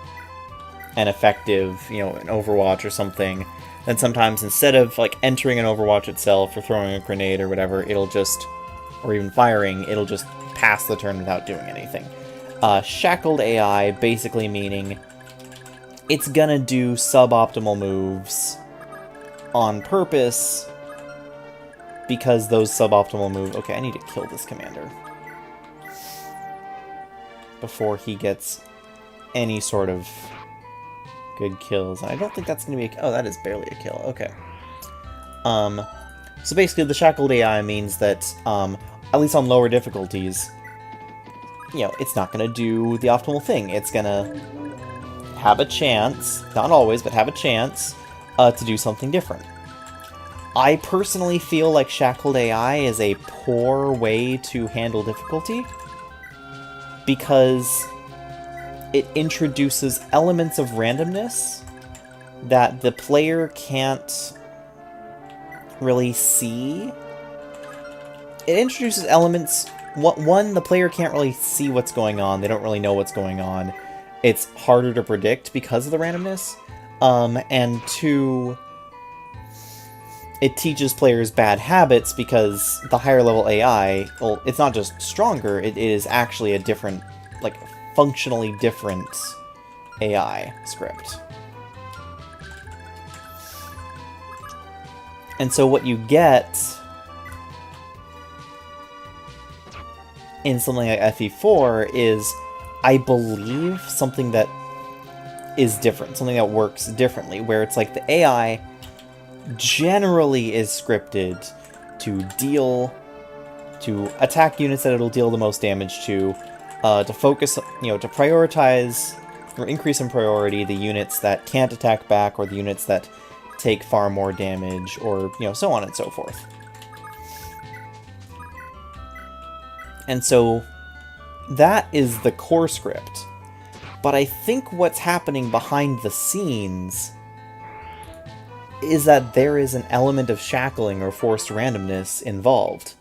an effective, you know, an Overwatch or something, then sometimes instead of, like, entering an Overwatch itself or throwing a grenade or whatever, it'll just, or even firing, it'll just pass the turn without doing anything. Shackled AI basically meaning it's gonna do suboptimal moves on purpose because those suboptimal moves... Okay, I need to kill this commander before he gets any sort of good kills. And I don't think that's going to be a... Oh, that is barely a kill. Okay. So basically, the shackled AI means that, at least on lower difficulties, you know, it's not going to do the optimal thing. It's going to have a chance, not always, but have a chance, to do something different. I personally feel like shackled AI is a poor way to handle difficulty, because it introduces elements of randomness that the player can't really see. It introduces elements one, the player can't really see what's going on. They don't really know what's going on. It's harder to predict because of the randomness. And two, it teaches players bad habits because the higher level AI, well, it's not just stronger, it is actually a different, like, functionally different AI script. And so what you get in something like FE4 is, I believe, something that is different, something that works differently, where it's like the AI generally is scripted to attack units that it'll deal the most damage to focus, to prioritize or increase in priority the units that can't attack back, or the units that take far more damage, or, so on and so forth. And so that is the core script. But I think what's happening behind the scenes is that there is an element of shackling or forced randomness involved,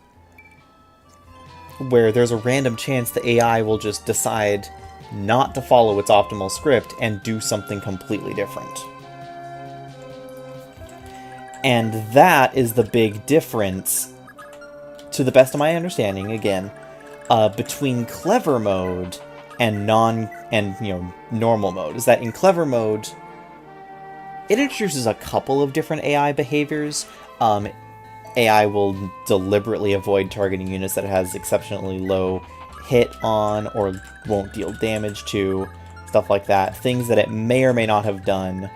where there's a random chance the AI will just decide not to follow its optimal script and do something completely different. And that is the big difference, to the best of my understanding, again, between clever mode and normal mode. Is that in clever mode, it introduces a couple of different AI behaviors. AI will deliberately avoid targeting units that it has exceptionally low hit on or won't deal damage to, stuff like that. Things that it may or may not have done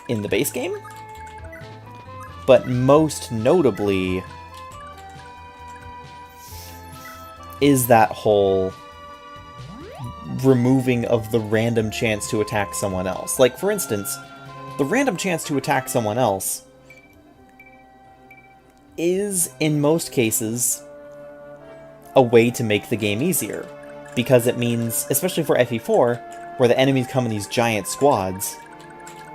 in the base game. But most notably is that whole removing of the random chance to attack someone else. Like, for instance, the random chance to attack someone else is, in most cases, a way to make the game easier. Because it means, especially for FE4, where the enemies come in these giant squads,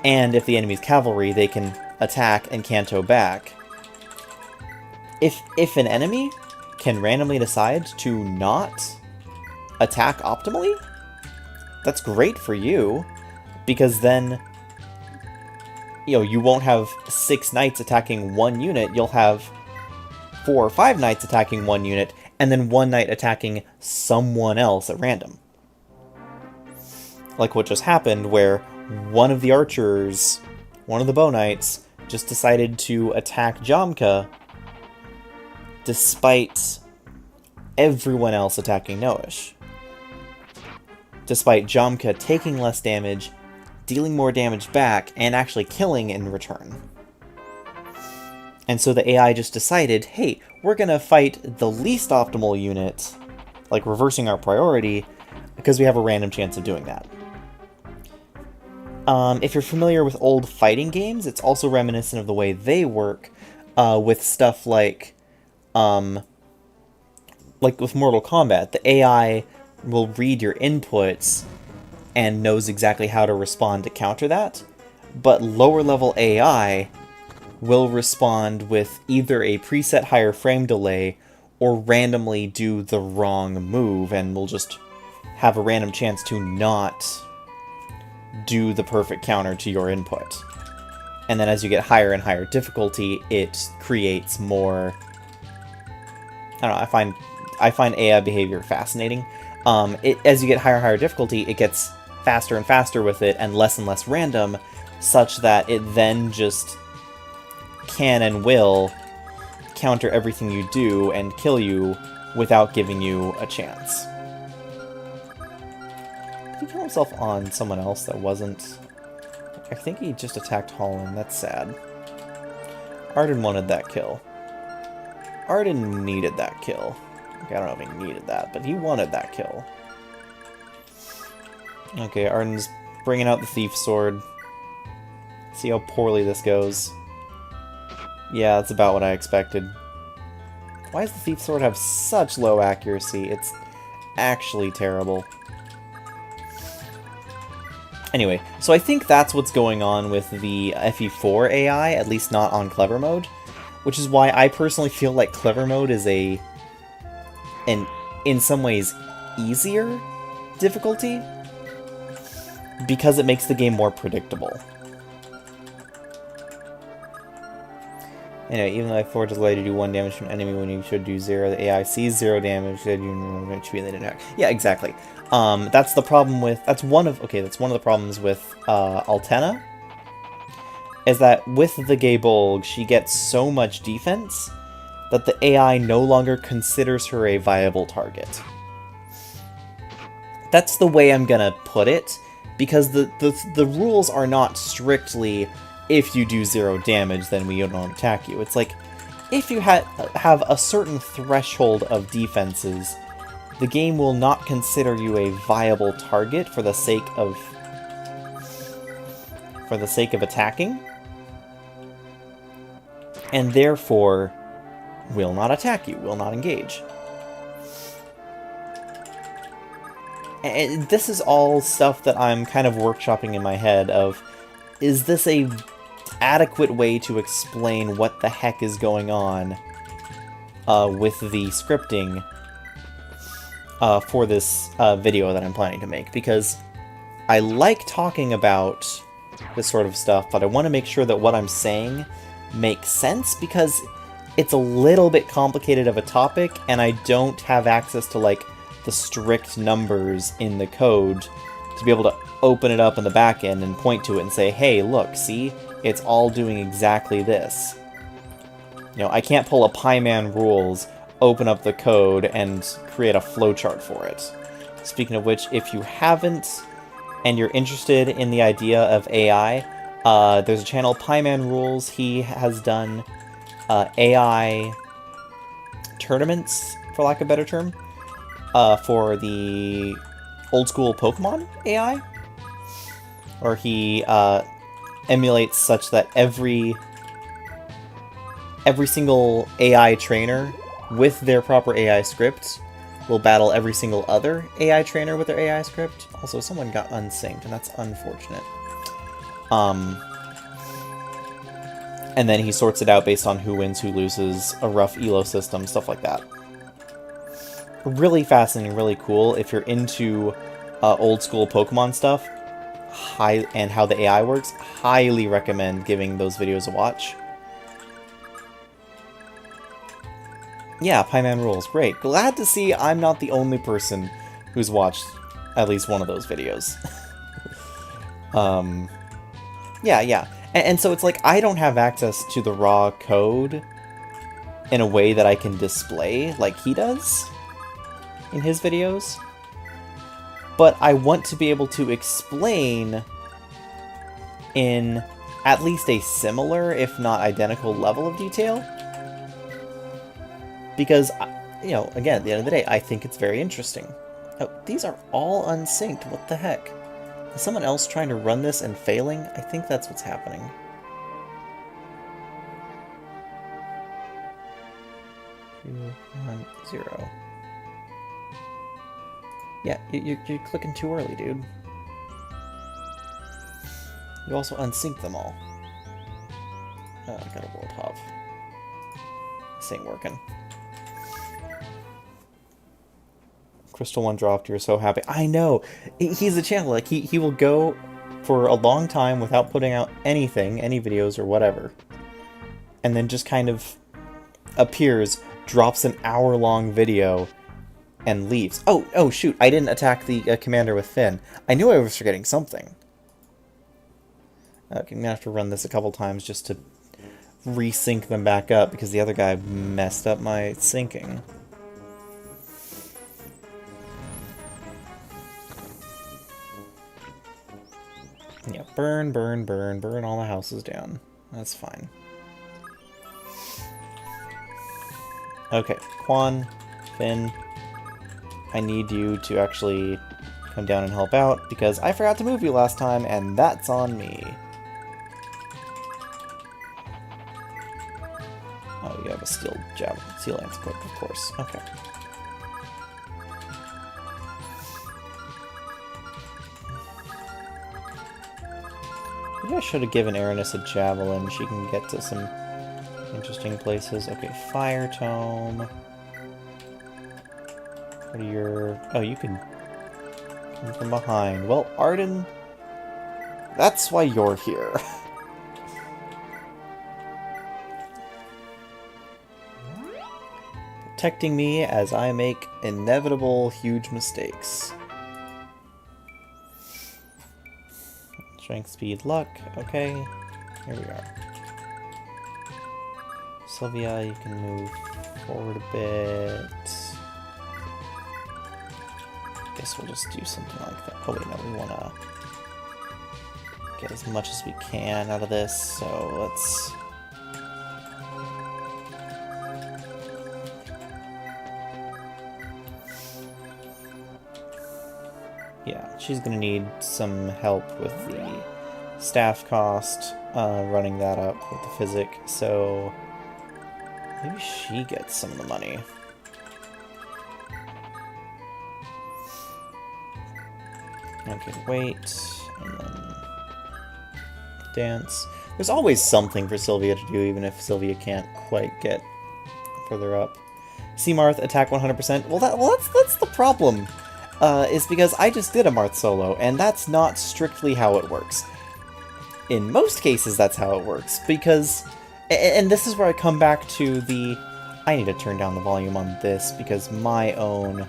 and if the enemy's cavalry, they can attack and canto back. If an enemy can randomly decide to not attack optimally, that's great for you, because then, you won't have 6 knights attacking one unit, you'll have 4 or 5 knights attacking one unit, and then 1 knight attacking someone else at random. Like what just happened, where one of the archers, one of the bow knights, just decided to attack Jamka despite everyone else attacking Noish. Despite Jamka taking less damage, dealing more damage back, and actually killing in return. And so the AI just decided, hey, we're gonna fight the least optimal unit, like reversing our priority, because we have a random chance of doing that. If you're familiar with old fighting games, it's also reminiscent of the way they work, with stuff like with Mortal Kombat. The AI will read your inputs and knows exactly how to respond to counter that, but lower level AI will respond with either a preset higher frame delay or randomly do the wrong move, and will just have a random chance to not do the perfect counter to your input. And then as you get higher and higher difficulty, it creates more... I don't know, I find AI behavior fascinating. As you get higher and higher difficulty, it gets faster and faster with it, and less random, such that it then just can and will counter everything you do and kill you without giving you a chance. Did he kill himself on someone else that wasn't... I think he just attacked Holland. That's sad. Arden wanted that kill. Arden needed that kill. Okay, I don't know if he needed that, but he wanted that kill. Okay, Arden's bringing out the Thief Sword. See how poorly this goes. Yeah, that's about what I expected. Why does the Thief Sword have such low accuracy? It's actually terrible. Anyway, so I think that's what's going on with the FE4 AI, at least not on Clever Mode, which is why I personally feel like Clever Mode is a an, in some ways, easier difficulty, because it makes the game more predictable. Anyway, even though FE4 is allowed to do 1 damage to an enemy when you should do 0, the AI sees 0 damage, so you HP and they didn't act. Yeah, exactly. That's the problem with, that's one of the problems with Altena, is that with the Gaybolg, she gets so much defense that the AI no longer considers her a viable target. That's the way I'm gonna put it, because the rules are not strictly, if you do 0 damage, then we don't attack you. It's like, if you have a certain threshold of defenses, the game will not consider you a viable target for the sake of attacking, and therefore will not attack you, will not engage. And this is all stuff that I'm kind of workshopping in my head of, is this a adequate way to explain what the heck is going on with the scripting for this video that I'm planning to make? Because I like talking about this sort of stuff, but I want to make sure that what I'm saying makes sense, because it's a little bit complicated of a topic, and I don't have access to, like, the strict numbers in the code to be able to open it up in the back end and point to it and say, hey, look, see? It's all doing exactly this. You know, I can't pull a Pieman rules, open up the code, and create a flowchart for it. Speaking of which, if you haven't, and you're interested in the idea of AI, there's a channel, Pieman Rules. He has done AI tournaments, for lack of a better term, for the old school Pokemon AI, or he emulates such that every single AI trainer with their proper AI script will battle every single other AI trainer with their AI script. Also, someone got unsynced, and that's unfortunate. And then he sorts it out based on who wins, who loses, a rough elo system, stuff like that. Really fascinating, really cool. If you're into old school Pokemon stuff, and how the AI works, highly recommend giving those videos a watch. Yeah, Pieman Rules, great. Glad to see I'm not the only person who's watched at least one of those videos. Yeah. And so it's like, I don't have access to the raw code in a way that I can display like he does in his videos. But I want to be able to explain in at least a similar, if not identical, level of detail. Because, you know, again, at the end of the day, I think it's very interesting. Oh, these are all unsynced. What the heck? Is someone else trying to run this and failing? I think that's what's happening. Two, 1, 0. Yeah, you're clicking too early, dude. You also unsynced them all. Oh, I got a world hop. This ain't working. Crystal 1 dropped, you're so happy. I know! He's a channel, like, he will go for a long time without putting out anything, any videos or whatever. And then just kind of appears, drops an hour-long video, and leaves. Oh shoot, I didn't attack the commander with Finn. I knew I was forgetting something. Okay, I'm gonna have to run this a couple times just to resync them back up, because the other guy messed up my syncing. Yeah, burn, burn, burn, burn all the houses down. That's fine. Okay, Quan, Finn, I need you to actually come down and help out, because I forgot to move you last time, and that's on me. Oh, you have a steel lance equipped, of course. Okay. Maybe I should have given Aranis a javelin. She can get to some interesting places. Okay, Fire Tome. What are your... Oh, you can come from behind. Well, Arden, that's why you're here. Protecting me as I make inevitable huge mistakes. Strength, speed, luck. Okay, here we are. Sylvia, you can move forward a bit. Guess we'll just do something like that. Oh wait, no, we want to get as much as we can out of this, so let's... Yeah, she's gonna need some help with the staff cost, running that up with the physic, so maybe she gets some of the money. Okay, wait, and then dance. There's always something for Sylvia to do, even if Sylvia can't quite get further up. See Marth, attack 100%. Well, that's the problem. Is because I just did a Marth solo, and that's not strictly how it works. In most cases, that's how it works, because... And this is where I come back to the... I need to turn down the volume on this, because my own...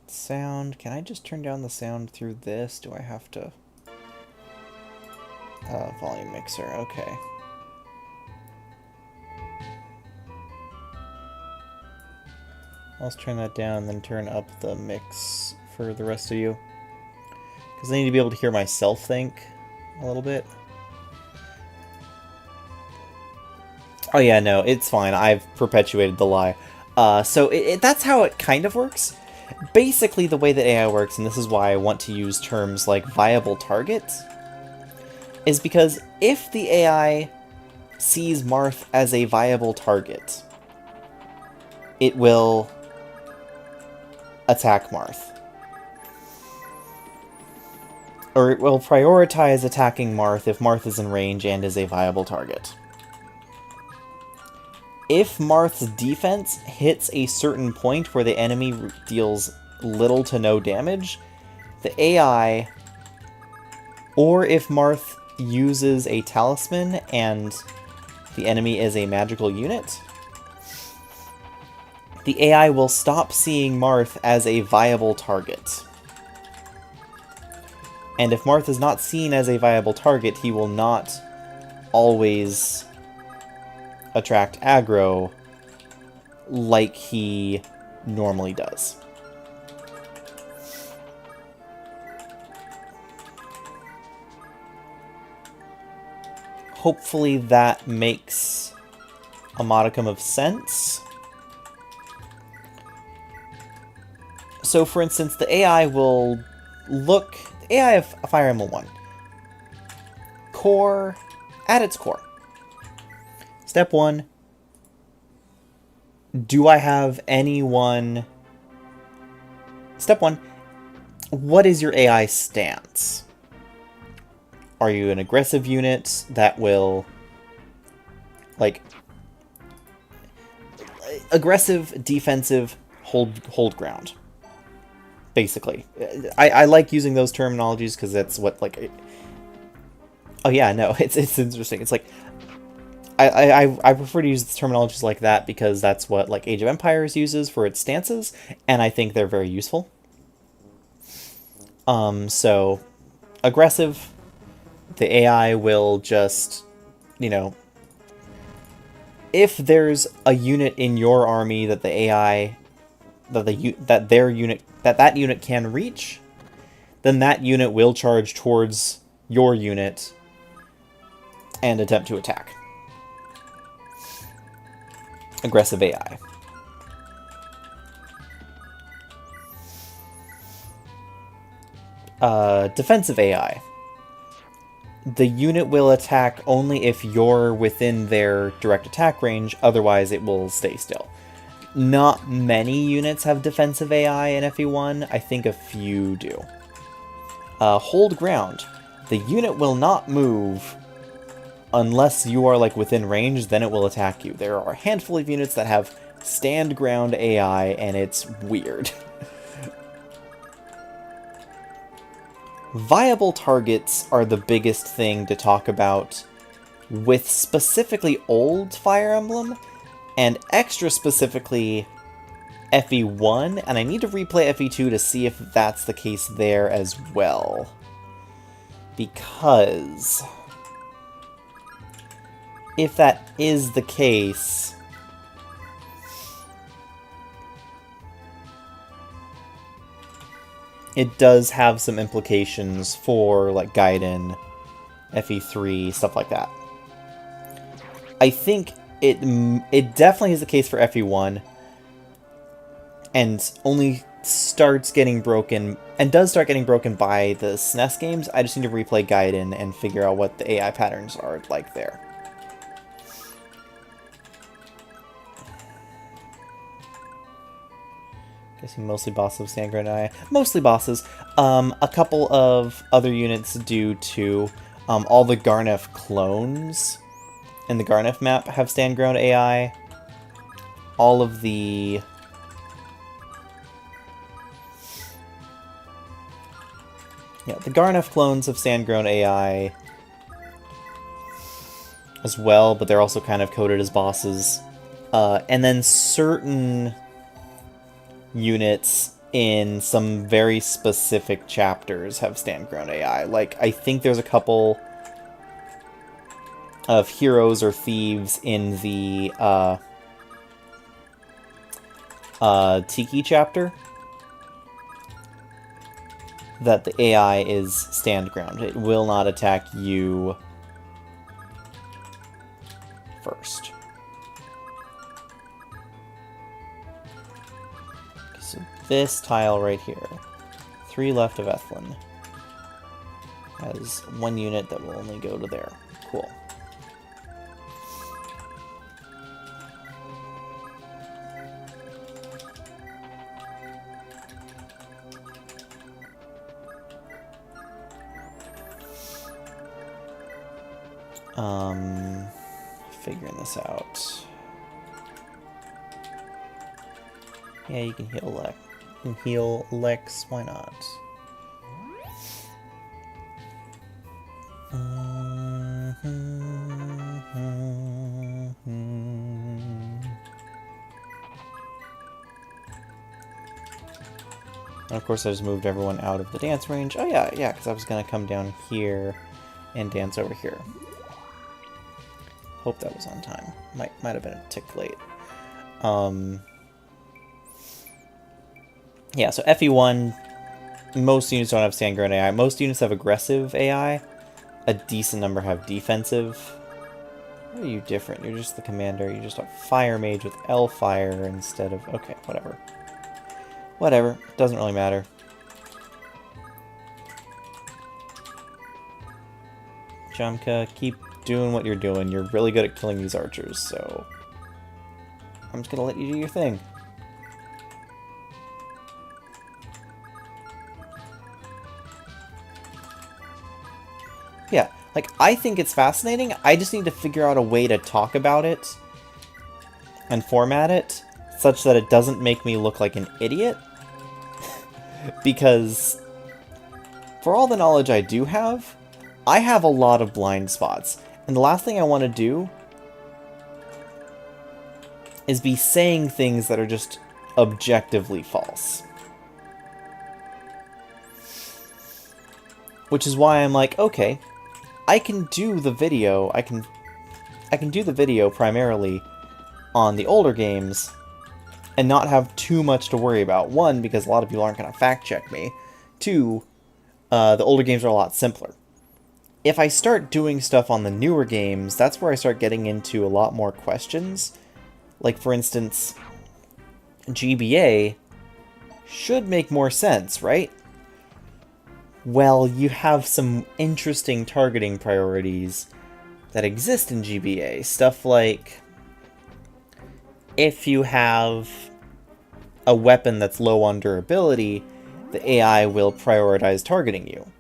sound. Can I just turn down the sound through this? Do I have to... volume mixer. Okay. Let's turn that down and then turn up the mix for the rest of you. Because I need to be able to hear myself think a little bit. Oh yeah, no, it's fine. I've perpetuated the lie. So that's how it kind of works. Basically, the way that AI works, and this is why I want to use terms like viable targets, is because if the AI sees Marth as a viable target, it will attack Marth. Or it will prioritize attacking Marth if Marth is in range and is a viable target. If Marth's defense hits a certain point where the enemy deals little to no damage, the AI, or if Marth uses a talisman and the enemy is a magical unit, the AI will stop seeing Marth as a viable target. And if Marth is not seen as a viable target, he will not always attract aggro like he normally does. Hopefully that makes a modicum of sense. So for instance, the AI will look... The AI of Fire Emblem 1. Core... At its core. Step 1. Do I have anyone... Step 1. What is your AI stance? Are you an aggressive unit that will... Like... Aggressive, defensive, hold ground. Basically. I like using those terminologies because that's what, like... Oh yeah, no, it's interesting. It's like... I prefer to use terminologies like that because that's what like Age of Empires uses for its stances, and I think they're very useful. So aggressive, the AI will just, you know, if there's a unit in your army that the AI that unit can reach, then that unit will charge towards your unit and attempt to attack. Aggressive AI. Defensive AI. The unit will attack only if you're within their direct attack range, otherwise it will stay still. not many units have defensive AI in FE1. I think a few do. Hold ground. The unit will not move unless you are like within range, then it will attack you. There are a handful of units that have stand ground AI, and it's weird. Viable targets are the biggest thing to talk about with specifically old Fire Emblem, and extra specifically FE1, and I need to replay FE2 to see if that's the case there as well. Because if that is the case, it does have some implications for like Gaiden, FE3, stuff like that. I think it definitely is the case for FE1, and only starts getting broken, and does start getting broken by the SNES games. I just need to replay Gaiden and figure out what the AI patterns are like there. Guessing mostly bosses of stand ground AI. Mostly bosses. A couple of other units due to all the Garnef clones in the Garnef map have stand ground AI. All of the the Garnef clones have stand ground AI as well, but they're also kind of coded as bosses. And then certain units in some very specific chapters have stand ground AI. Like, I think there's a couple of heroes or thieves in the Tiki chapter that the AI is stand ground. It will not attack you first. So this tile right here, 3 left of Ethlin, has 1 unit that will only go to there. Cool. Figuring this out. Yeah, you can heal Lex. You can heal Lex, why not? And of course I just moved everyone out of the dance range. Oh yeah, because I was going to come down here and dance over here. Hope that was on time. Might have been a tick late. Yeah, so FE1, most units don't have stand ground AI. Most units have aggressive AI. A decent number have defensive. Why are you different? You're just the commander. You're just a fire mage with L fire instead of... Okay, whatever. Whatever. Doesn't really matter. Jamka, keep doing what you're doing. You're really good at killing these archers, so I'm just gonna let you do your thing. Yeah, like, I think it's fascinating. I just need to figure out a way to talk about it and format it such that it doesn't make me look like an idiot. Because for all the knowledge I do have, I have a lot of blind spots. And the last thing I want to do is be saying things that are just objectively false. Which is why I'm like, okay, I can do the video, I can do the video primarily on the older games and not have too much to worry about. 1, because a lot of people aren't going to fact check me. 2, the older games are a lot simpler. If I start doing stuff on the newer games, that's where I start getting into a lot more questions. Like, for instance, GBA should make more sense, right? Well, you have some interesting targeting priorities that exist in GBA. Stuff like if you have a weapon that's low on durability, the AI will prioritize targeting you.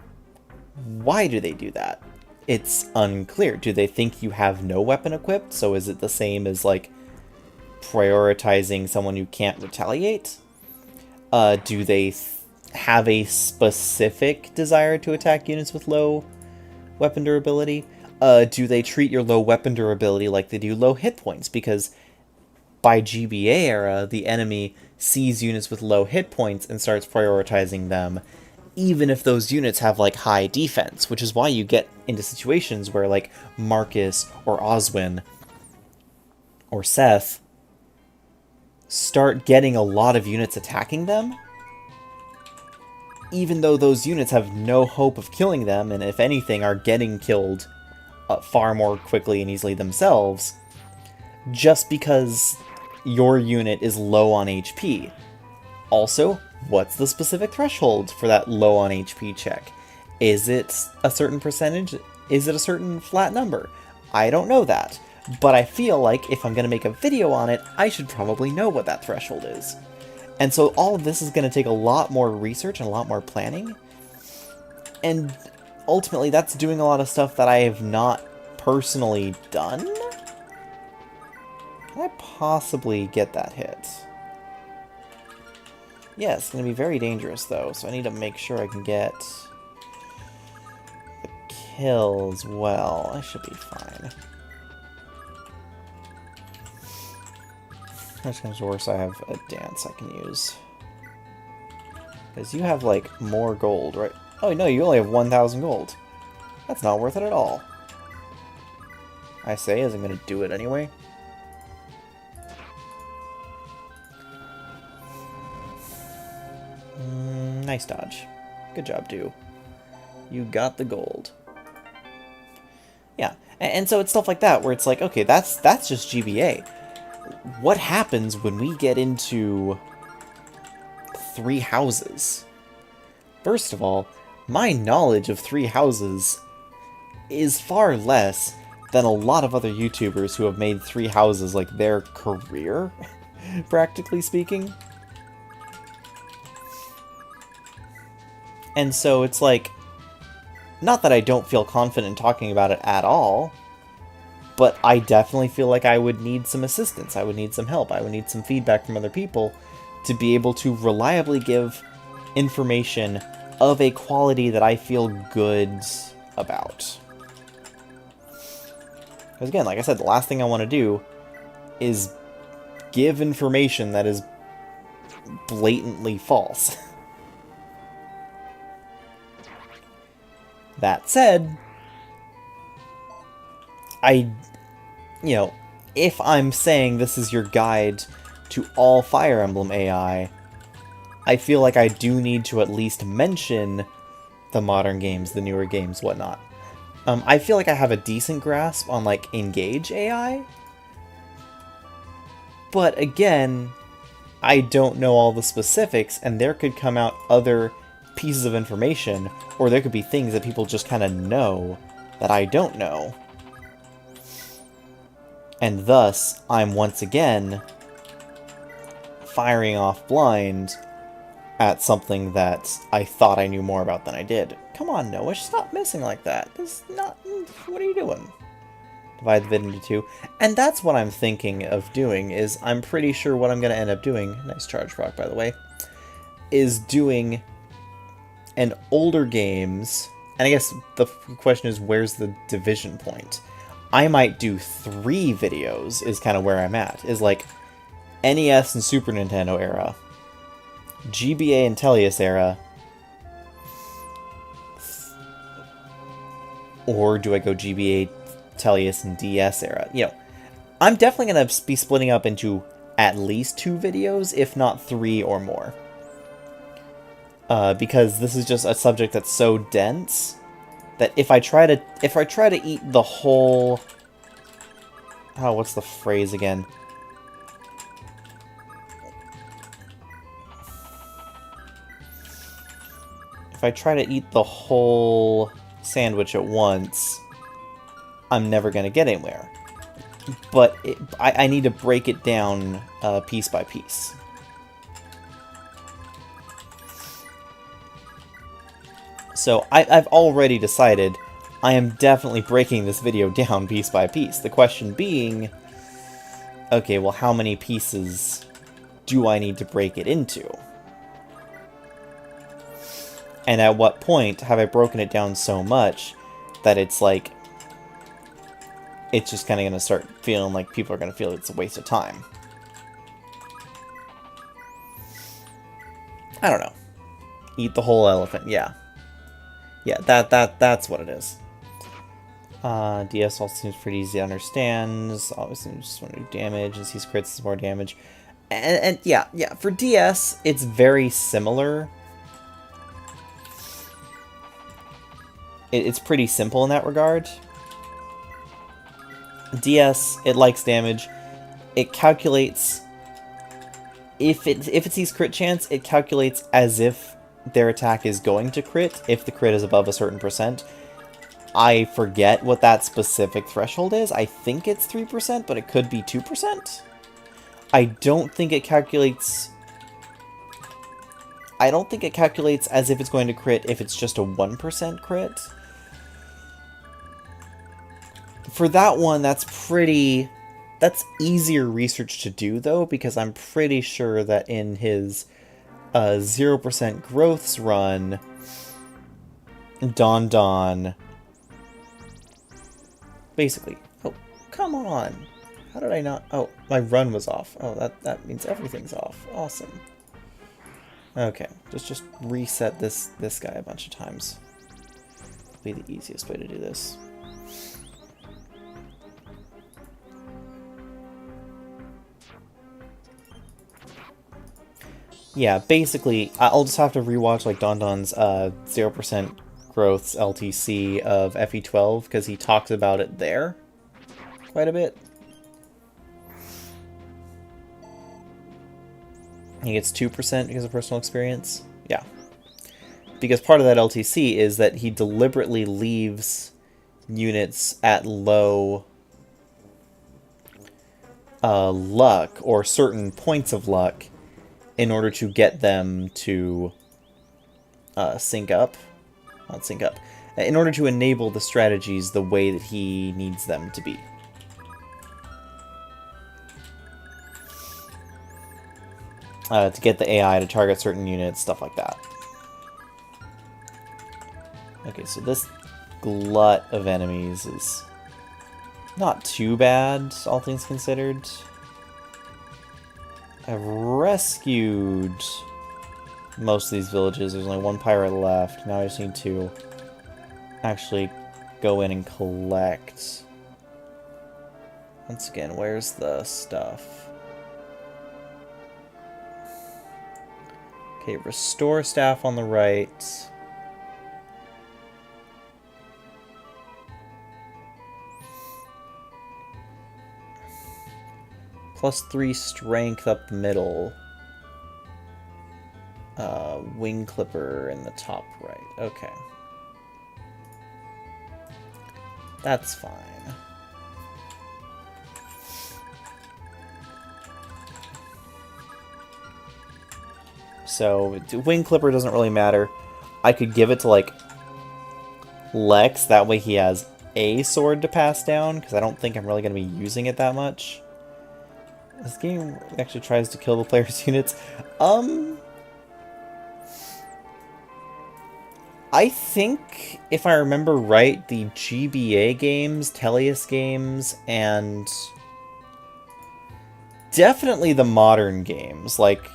Why do they do that? It's unclear. Do they think you have no weapon equipped? So is it the same as, like, prioritizing someone who can't retaliate? Do they have a specific desire to attack units with low weapon durability? Do they treat your low weapon durability like they do low hit points? Because by GBA era, the enemy sees units with low hit points and starts prioritizing them, even if those units have, like, high defense, which is why you get into situations where, like, Marcus or Oswin or Seth start getting a lot of units attacking them, even though those units have no hope of killing them, and if anything are getting killed far more quickly and easily themselves, just because your unit is low on HP. Also, what's the specific threshold for that low on HP check? Is it a certain percentage? Is it a certain flat number? I don't know that, but I feel like if I'm going to make a video on it, I should probably know what that threshold is. And so all of this is going to take a lot more research and a lot more planning, and ultimately that's doing a lot of stuff that I have not personally done. Can I possibly get that hit? Yeah, it's going to be very dangerous, though, so I need to make sure I can get the kill as well. I should be fine. Worst comes to worst, I have a dance I can use. Because you have, like, more gold, right? Oh, no, you only have 1,000 gold. That's not worth it at all. I say, as I'm going to do it anyway. Nice dodge. Good job, dude. You got the gold. Yeah, and so it's stuff like that where it's like, okay, that's just GBA. What happens when we get into 3 houses? First of all, my knowledge of 3 houses is far less than a lot of other YouTubers who have made 3 houses like their career, practically speaking. And so it's like, not that I don't feel confident in talking about it at all, but I definitely feel like I would need some assistance, I would need some help, I would need some feedback from other people to be able to reliably give information of a quality that I feel good about. Because again, like I said, the last thing I want to do is give information that is blatantly false. That said, if I'm saying this is your guide to all Fire Emblem AI, I feel like I do need to at least mention the modern games, the newer games, whatnot. I feel like I have a decent grasp on, like, Engage AI, but again, I don't know all the specifics, and there could come out other pieces of information, or there could be things that people just kind of know that I don't know. And thus, I'm once again firing off blind at something that I thought I knew more about than I did. Come on, Noah, stop missing like that. This is not... What are you doing? Divide the vid into 2. And that's what I'm thinking of doing, is I'm pretty sure what I'm going to end up doing, nice charge rock, by the way, is doing an older games, and I guess the question is, where's the division point? I might do 3 videos, is kind of where I'm at, is like NES and Super Nintendo era, GBA and Tellius era, or do I go GBA, Tellius, and DS era? I'm definitely going to be splitting up into at least 2 videos, if not 3 or more. Because this is just a subject that's so dense that if I try to eat the whole... Oh, what's the phrase again? If I try to eat the whole sandwich at once, I'm never going to get anywhere. but I need to break it down piece by piece. So I've already decided I am definitely breaking this video down piece by piece. The question being, okay, well, how many pieces do I need to break it into? And at what point have I broken it down so much that it's like, it's just kind of going to start feeling like people are going to feel it's a waste of time. I don't know. Eat the whole elephant, yeah. Yeah, that's what it is. DS also seems pretty easy to understand. Obviously, just want to do damage, and sees crits is more damage. And yeah, for DS, it's very similar. It's pretty simple in that regard. DS, it likes damage. It calculates... If it sees crit chance, it calculates as if their attack is going to crit, if the crit is above a certain percent. I forget what that specific threshold is. I think it's 3%, but it could be 2%. I don't think it calculates... I don't think it calculates as if it's going to crit if it's just a 1% crit. For that one, that's easier research to do, though, because I'm pretty sure that in his 0% growths run, Don... Basically... Oh, come on! How did I not... Oh, my run was off. Oh, that means everything's off. Awesome. Okay, just reset this guy a bunch of times. Be the easiest way to do this. Yeah, basically, I'll just have to rewatch like Don's 0% growths LTC of FE12 because he talks about it there quite a bit. He gets 2% because of personal experience. Yeah. Because part of that LTC is that he deliberately leaves units at low luck or certain points of luck in order to get them to sync up. Not sync up. In order to enable the strategies the way that he needs them to be. To get the AI to target certain units, stuff like that. Okay, so this glut of enemies is not too bad, all things considered. I've rescued most of these villages. There's only one pirate left. Now I just need to actually go in and collect. Once again, where's the stuff? Okay, restore staff on the right. +3 strength up the middle. Wing clipper in the top right. Okay. That's fine. So, wing clipper doesn't really matter. I could give it to, like, Lex. That way he has a sword to pass down, because I don't think I'm really going to be using it that much. This game actually tries to kill the player's units. I think, if I remember right, the GBA games, Teleus games, and definitely the modern games, like,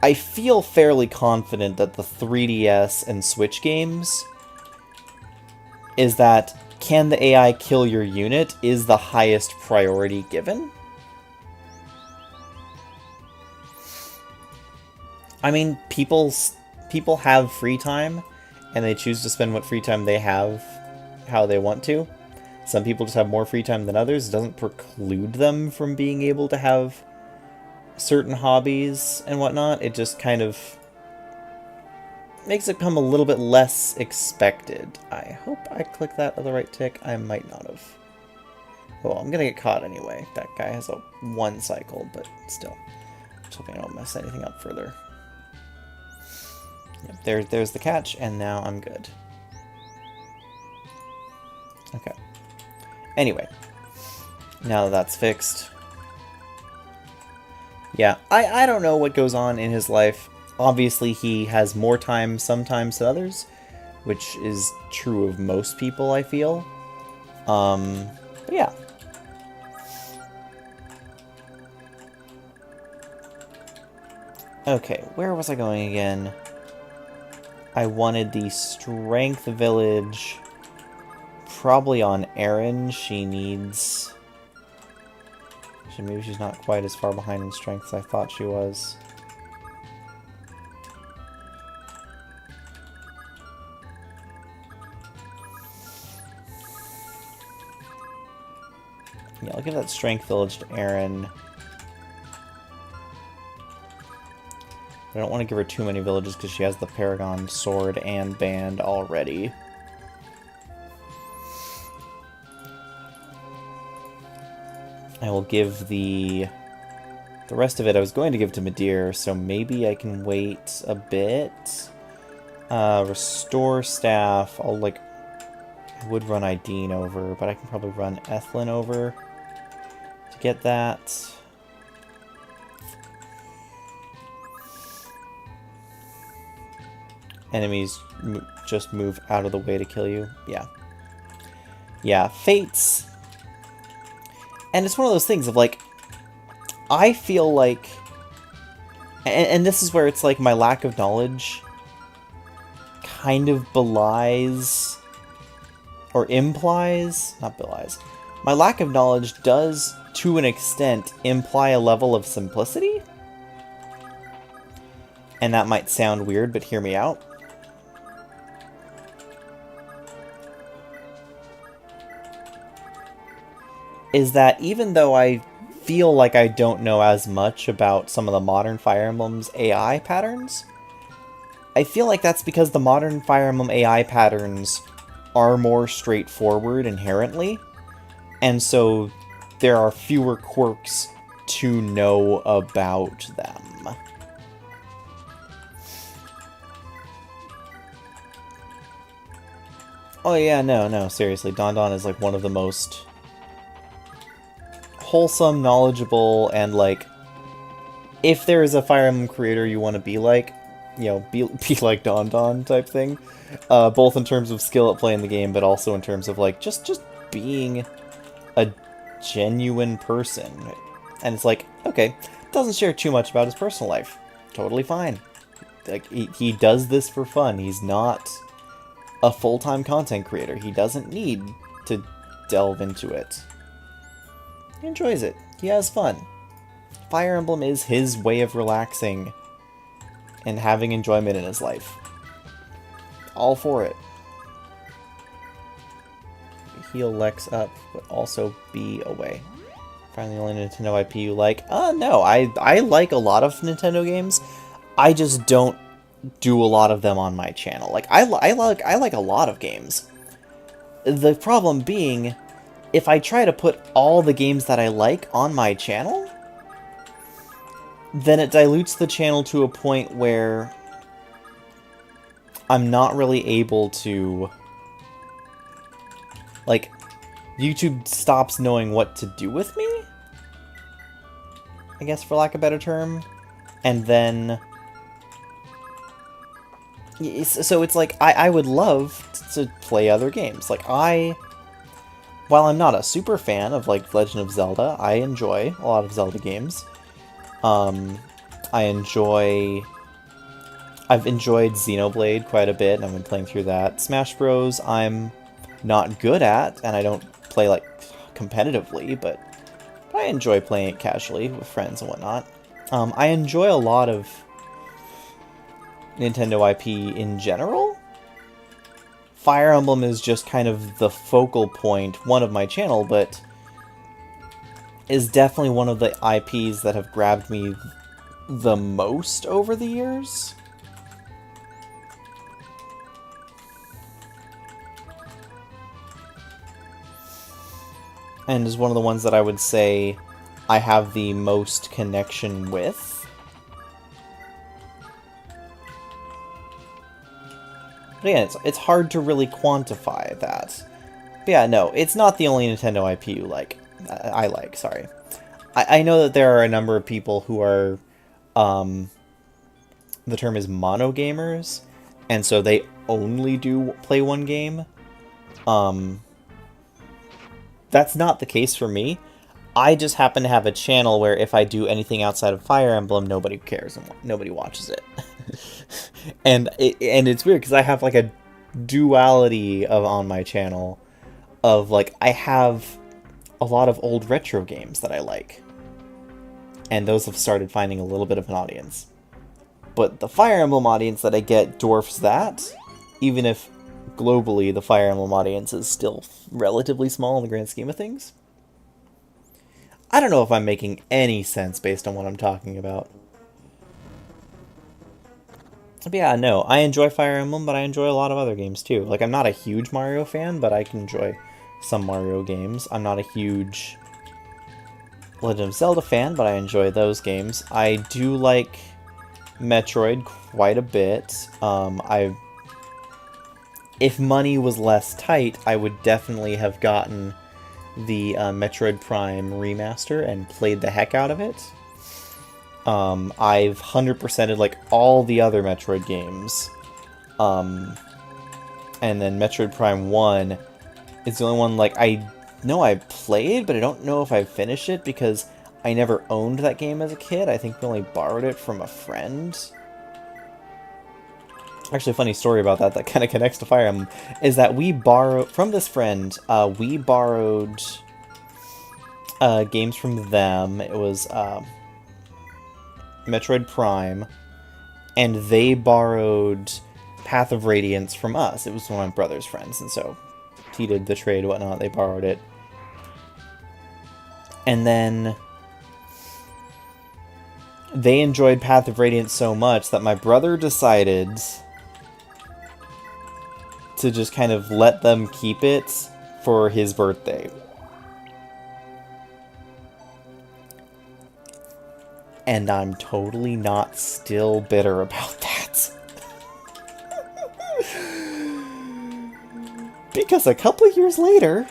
I feel fairly confident that the 3DS and Switch games is that can the AI kill your unit is the highest priority given. I mean, people have free time, and they choose to spend what free time they have how they want to. Some people just have more free time than others. It doesn't preclude them from being able to have certain hobbies and whatnot. It just kind of makes it come a little bit less expected. I hope I clicked that at the right tick. I might not have. Well, I'm gonna get caught anyway. That guy has a 1 cycle, but still. Just hoping I don't mess anything up further. Yep, there's the catch, and now I'm good. Okay. Anyway. Now that that's fixed. Yeah, I don't know what goes on in his life. Obviously, he has more time sometimes than others, which is true of most people, I feel. But yeah. Okay, where was I going again? I wanted the Strength Village. Probably on Erin. She needs... Maybe she's not quite as far behind in strength as I thought she was. Yeah, I'll give that Strength Village to Erin. I don't want to give her too many villages because she has the Paragon Sword and Band already. I will give the rest of it I was going to give to Madeir, so maybe I can wait a bit. Restore Staff, I would run Ideen over, but I can probably run Ethlin over to get that. Enemies just move out of the way to kill you. Yeah. Yeah, Fates. And it's one of those things of, like, I feel like... And this is where it's like my lack of knowledge kind of belies... Or implies... Not belies. My lack of knowledge does, to an extent, imply a level of simplicity. And that might sound weird, but hear me out. Is that even though I feel like I don't know as much about some of the modern Fire Emblem's AI patterns, I feel like that's because the modern Fire Emblem AI patterns are more straightforward inherently, and so there are fewer quirks to know about them. Oh yeah, no, seriously, Don is like one of the most wholesome, knowledgeable, and like, if there is a Fire Emblem creator you want to be like, you know, be like Don type thing, both in terms of skill at playing the game, but also in terms of like just being a genuine person. And it's like, okay, doesn't share too much about his personal life, totally fine. Like he does this for fun. He's not a full-time content creator. He doesn't need to delve into it. He enjoys it. He has fun. Fire Emblem is his way of relaxing and having enjoyment in his life. All for it. Heal Lex up, but also be away. Find the only Nintendo IP you like? No, I like a lot of Nintendo games. I just don't do a lot of them on my channel. Like, I like a lot of games. The problem being, if I try to put all the games that I like on my channel, then it dilutes the channel to a point where I'm not really able to... Like, YouTube stops knowing what to do with me? I guess, for lack of a better term. And then... So it's like, I would love to play other games. Like, while I'm not a super fan of, like, Legend of Zelda, I enjoy a lot of Zelda games. I've enjoyed Xenoblade quite a bit, and I've been playing through that. Smash Bros. I'm not good at, and I don't play, like, competitively, but I enjoy playing it casually with friends and whatnot. I enjoy a lot of Nintendo IP in general. Fire Emblem is just kind of the focal point, one of my channel, but is definitely one of the IPs that have grabbed me the most over the years. and is one of the ones that I would say I have the most connection with. But again, it's hard to really quantify that. But yeah, no, it's not the only Nintendo IP you like. I like, sorry. I know that there are a number of people who are, the term is monogamers, and so they only play one game. That's not the case for me. I just happen to have a channel where if I do anything outside of Fire Emblem, nobody cares and nobody watches it. and it's weird because I have like a duality on my channel of like I have a lot of old retro games that I like, and those have started finding a little bit of an audience. But the Fire Emblem audience that I get dwarfs that, even if globally the Fire Emblem audience is still relatively small in the grand scheme of things. I don't know if I'm making any sense based on what I'm talking about. But yeah, no, I enjoy Fire Emblem, but I enjoy a lot of other games too. Like, I'm not a huge Mario fan, but I can enjoy some Mario games. I'm not a huge Legend of Zelda fan, but I enjoy those games. I do like Metroid quite a bit. If money was less tight, I would definitely have gotten the Metroid Prime remaster and played the heck out of it. I've 100%ed like all the other Metroid games. And then Metroid Prime 1 is the only one like I know I played, but I don't know if I finished it because I never owned that game as a kid. I think we only borrowed it from a friend. Actually, a funny story about that kind of connects to Fire Emblem is that we borrowed from this friend. We borrowed games from them. It was Metroid Prime, and they borrowed Path of Radiance from us. It was one of my brother's friends, and so he did the trade and whatnot. They borrowed it, and then they enjoyed Path of Radiance so much that my brother decided to just kind of let them keep it for his birthday. And I'm totally not still bitter about that. Because a couple of years later,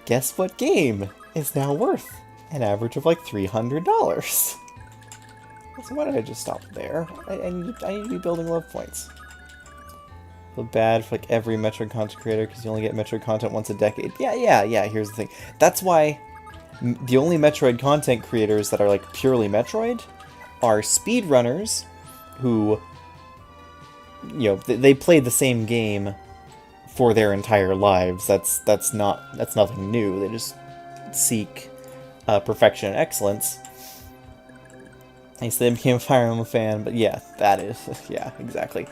guess what game is now worth an average of like $300? So why did I just stop there? I need to be building love points. Feel bad for like every Metroid content creator because you only get Metroid content once a decade. Yeah, here's the thing. That's why the only Metroid content creators that are like purely Metroid are speedrunners who, you know, they play the same game for their entire lives. That's nothing new. They just seek perfection and excellence. And so they became a Fire Emblem fan, but yeah, that is, yeah, exactly.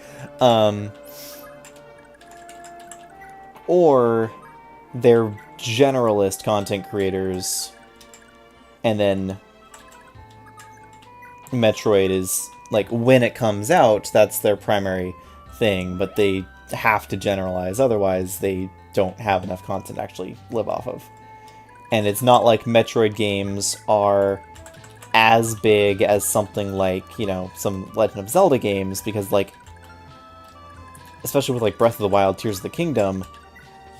Or they're generalist content creators, and then Metroid is, like, when it comes out, that's their primary thing, but they have to generalize, otherwise they don't have enough content to actually live off of. And it's not like Metroid games are as big as something like, you know, some Legend of Zelda games, because, like, especially with, like, Breath of the Wild, Tears of the Kingdom,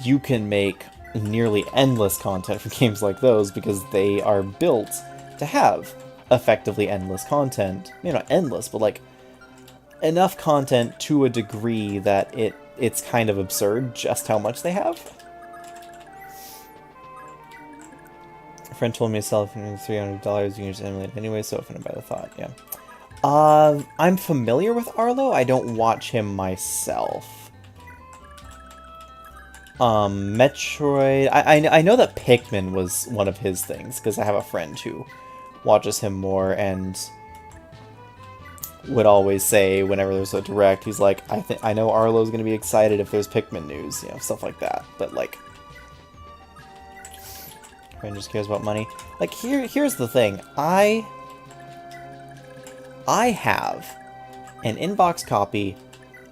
you can make nearly endless content for games like those because they are built to have effectively endless content. Maybe not endless, but, like, enough content to a degree that it's kind of absurd just how much they have. A friend told me to sell it for $300, you can just emulate it anyway, so offended by the thought, yeah. I'm familiar with Arlo, I don't watch him myself. Metroid, I know that Pikmin was one of his things, because I have a friend who watches him more, and would always say, whenever there's a direct, he's like, I know Arlo's gonna be excited if there's Pikmin news, you know, stuff like that, but, like, friend just cares about money. Like, here's the thing, I have an inbox copy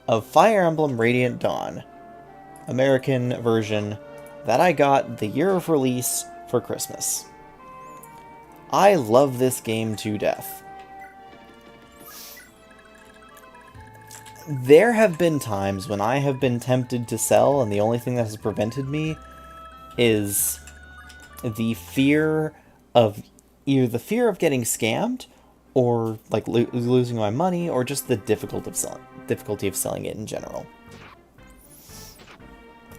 of Fire Emblem Radiant Dawn, American version, that I got the year of release for Christmas. I love this game to death. There have been times when I have been tempted to sell, and the only thing that has prevented me is the fear of either the fear of getting scammed, or like losing my money, or just the difficulty of selling it in general.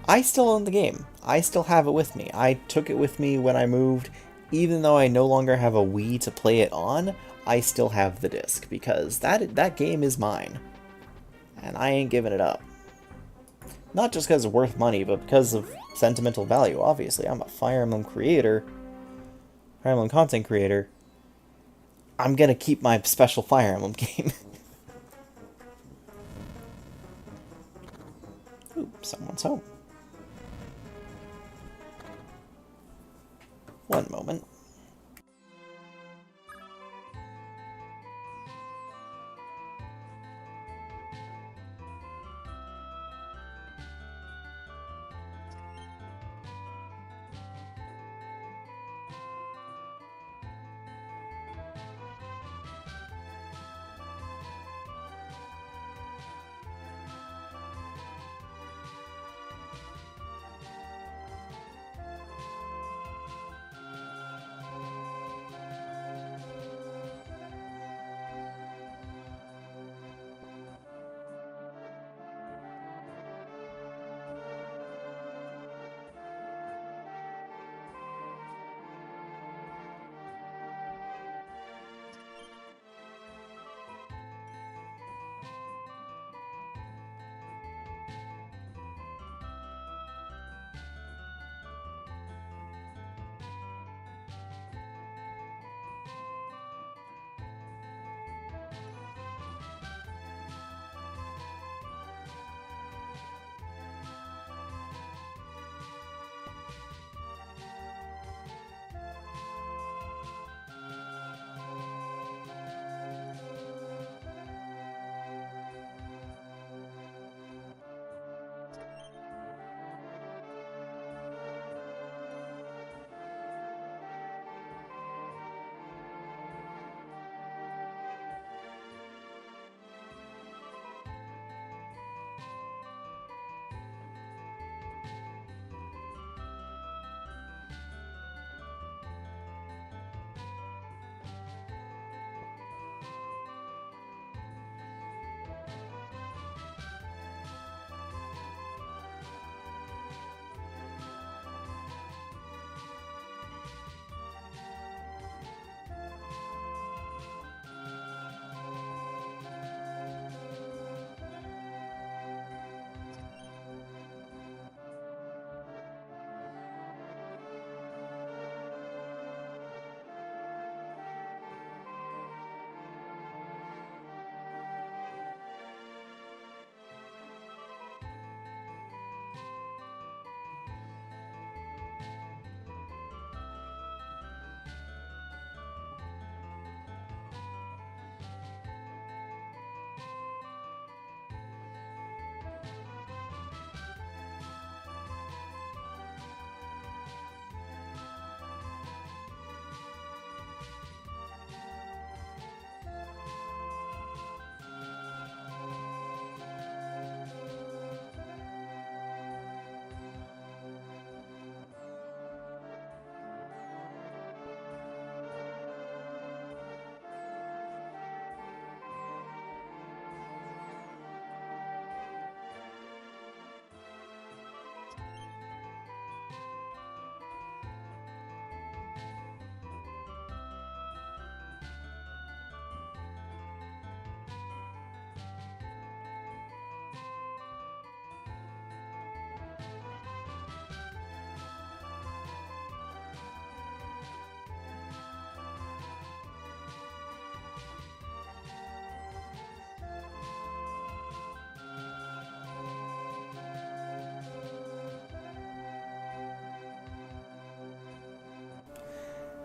I still own the game. I still have it with me. I took it with me when I moved. Even though I no longer have a Wii to play it on, I still have the disc because that game is mine. And I ain't giving it up. Not just because it's worth money, but because of sentimental value, obviously. I'm a Fire Emblem creator. Fire Emblem content creator. I'm gonna keep my special Fire Emblem game. Ooh, someone's home. One moment.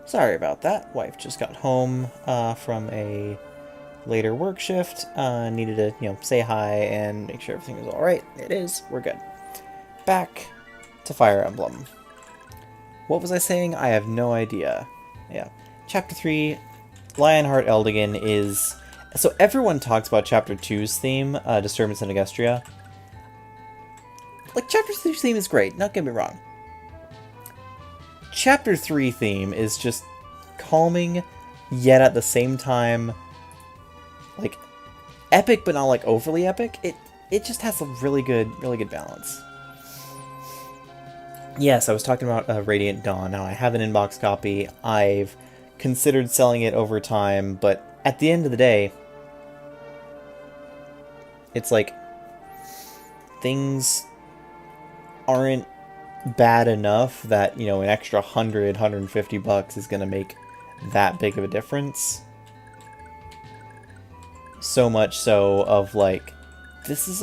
Sorry about that. Wife just got home from a later work shift. Needed to, say hi and make sure everything was alright. It is. We're good. Back to Fire Emblem. What was I saying? I have no idea. Yeah. Chapter 3, Lionheart Eldigan is... So everyone talks about Chapter 2's theme, Disturbance in Augustria. Like, Chapter 2's theme is great, not get me wrong. Chapter 3 theme is just calming, yet at the same time, like, epic, but not, like, overly epic. It just has a really good balance. Yes, I was talking about Radiant Dawn. Now, I have an inbox copy. I've considered selling it over time, but at the end of the day, it's like, things aren't bad enough that, you know, an extra 150 bucks is going to make that big of a difference. So much so of, like, this is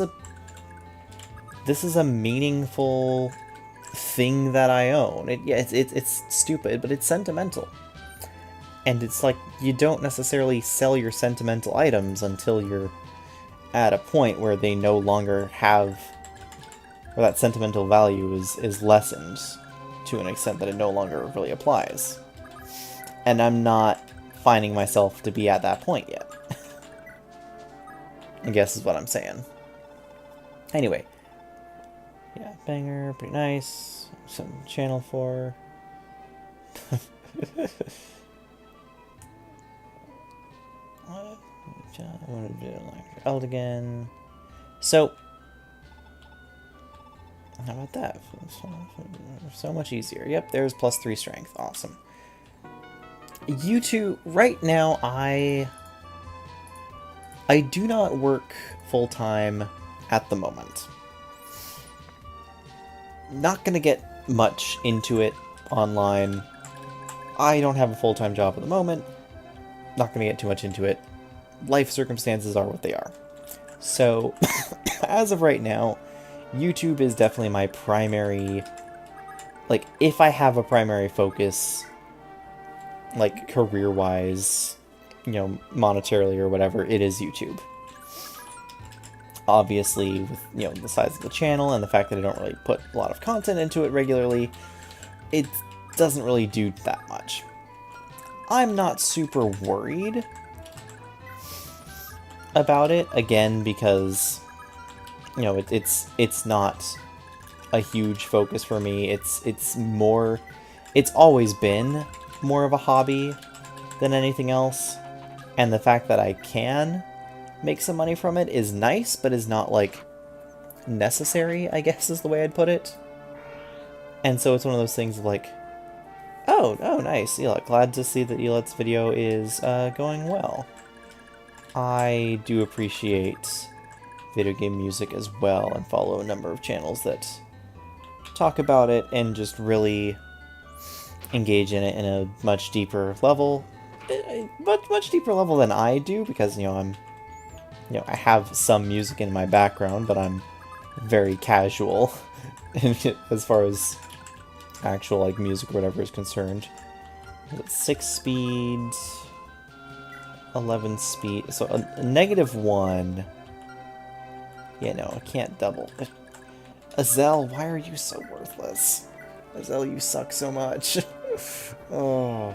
a meaningful thing that I own. It's stupid, but it's sentimental. And it's like, you don't necessarily sell your sentimental items until you're at a point where they no longer have, or that sentimental value is lessened to an extent that it no longer really applies. And I'm not finding myself to be at that point yet. I guess is what I'm saying. Anyway. Yeah, banger, pretty nice. Some channel 4. I want to do Eldigan. So, how about that? So much easier. Yep, there's +3 strength. Awesome. You two, right now, I do not work full-time at the moment. Not gonna get much into it online. I don't have a full-time job at the moment. Not gonna get too much into it. Life circumstances are what they are. So, as of right now, YouTube is definitely my primary... Like, if I have a primary focus, like, career-wise, you know, monetarily or whatever, it is YouTube. Obviously, with, you know, the size of the channel and the fact that I don't really put a lot of content into it regularly, it doesn't really do that much. I'm not super worried about it, again, because, you know, it's not a huge focus for me. It's always been more of a hobby than anything else, and the fact that I can make some money from it is nice, but is not, like, necessary, I guess is the way I'd put it. And so it's one of those things of, like, oh, nice, Elot, glad to see that Elot's video is going well. I do appreciate video game music as well, and follow a number of channels that talk about it and just really engage in it in a much deeper level. Much deeper level than I do, because, you know, I have some music in my background, but I'm very casual as far as actual, like, music or whatever is concerned. 6 speed, 11 speed, so a -1. Yeah, no, I can't double. Azel, why are you so worthless? Azel, you suck so much. Oh.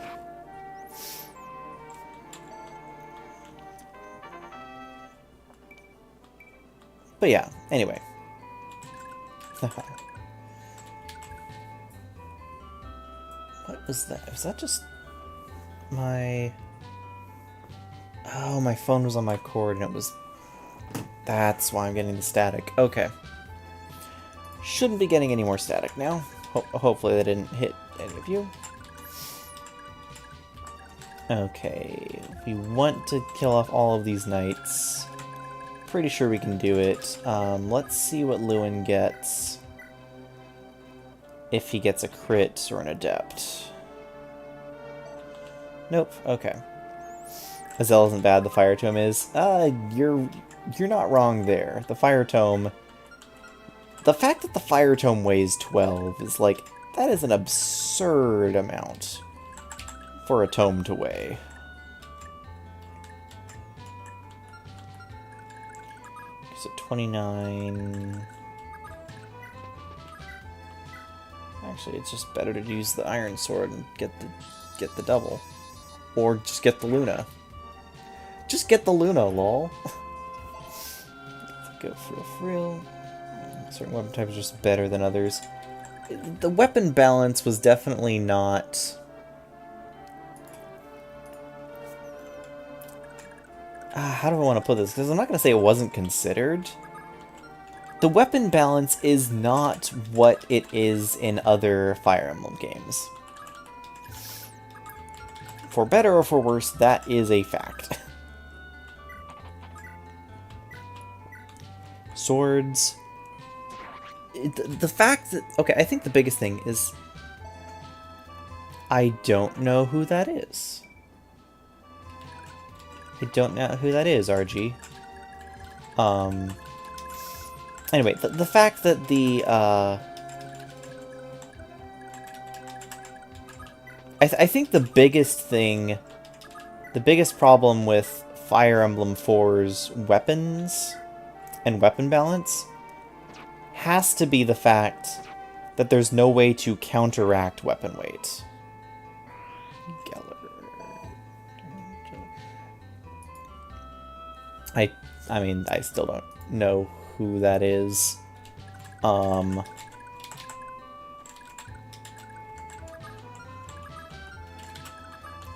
But yeah, anyway. What was that? Was that just my... Oh, my phone was on my cord and it was... That's why I'm getting the static. Okay. Shouldn't be getting any more static now. Hopefully that didn't hit any of you. Okay, we want to kill off all of these knights. Pretty sure we can do it. Let's see what Lewin gets. If he gets a crit or an adept. Nope, okay. Azel isn't bad, the Fire Tome is. You're not wrong there. The Fire Tome... The fact that the Fire Tome weighs 12 is like... That is an absurd amount for a tome to weigh. So 29... Actually, it's just better to use the iron sword and get the double. Or just get the Luna. Just get the Luna, lol. Go for real. Certain weapon types are just better than others. The weapon balance was definitely not... how do I want to put this? Because I'm not going to say it wasn't considered. The weapon balance is not what it is in other Fire Emblem games. For better or for worse, that is a fact. Swords. The fact that... Okay, I think the biggest thing is... I don't know who that is. I don't know who that is, RG. Anyway, the fact that the, I think the biggest thing, the biggest problem with Fire Emblem 4's weapons and weapon balance has to be the fact that there's no way to counteract weapon weight. I mean, I still don't know who that is. I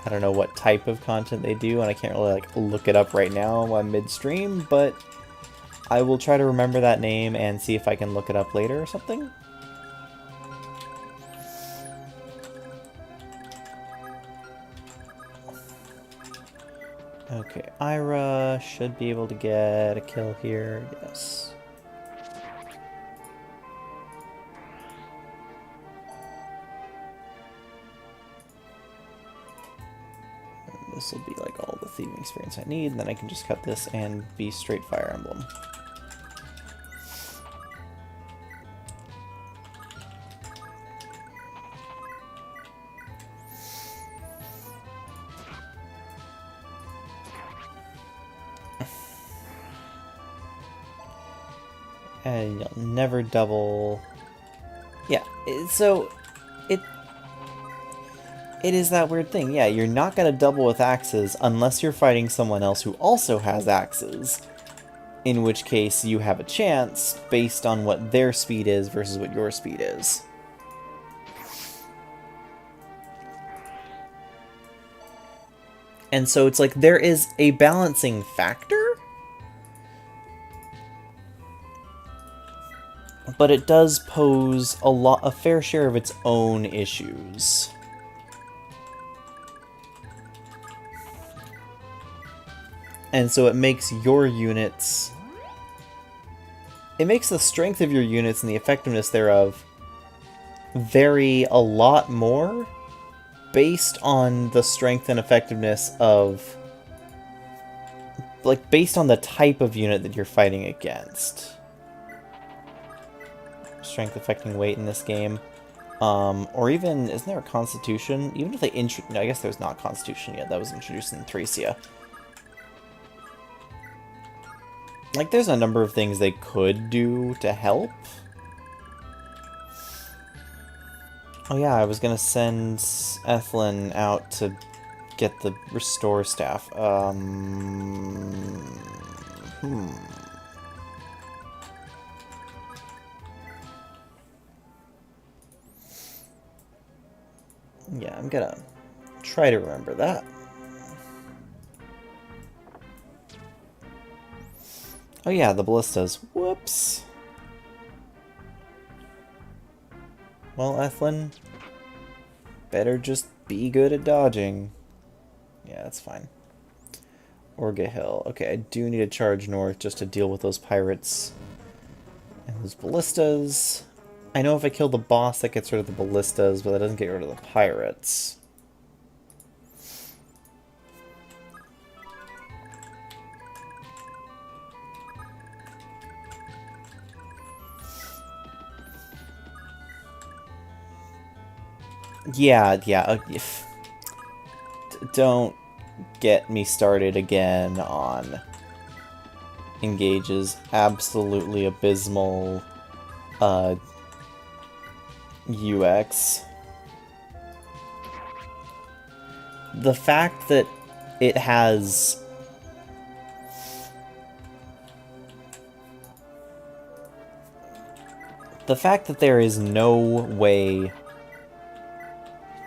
don't know what type of content they do, and I can't really like look it up right now while I'm midstream, but I will try to remember that name and see if I can look it up later or something. Okay, Ira should be able to get a kill here, yes. And this will be like all the thieving experience I need, and then I can just cut this and be straight Fire Emblem. And you'll never double... Yeah, so... It is that weird thing. Yeah, you're not going to double with axes unless you're fighting someone else who also has axes. In which case, you have a chance based on what their speed is versus what your speed is. And so it's like there is a balancing factor, but it does pose a fair share of its own issues. And so it makes your units... It makes the strength of your units and the effectiveness thereof vary a lot more based on the strength and effectiveness of... Like, based on the type of unit that you're fighting against. Strength affecting weight in this game. Or even, isn't there a constitution? Even if they no, I guess there's not constitution yet. That was introduced in Thracia. Like, there's a number of things they could do to help. Oh yeah, I was gonna send Ethlyn out to get the restore staff. Yeah, I'm gonna try to remember that. Oh yeah, the ballistas. Whoops. Well, Ethlyn, better just be good at dodging. Yeah, that's fine. Orga Hill. Okay, I do need to charge north just to deal with those pirates and those ballistas. I know if I kill the boss, that gets rid of the ballistas, but that doesn't get rid of the pirates. Yeah. Don't get me started again on Engage's absolutely abysmal UX. The fact that it has... The fact that there is no way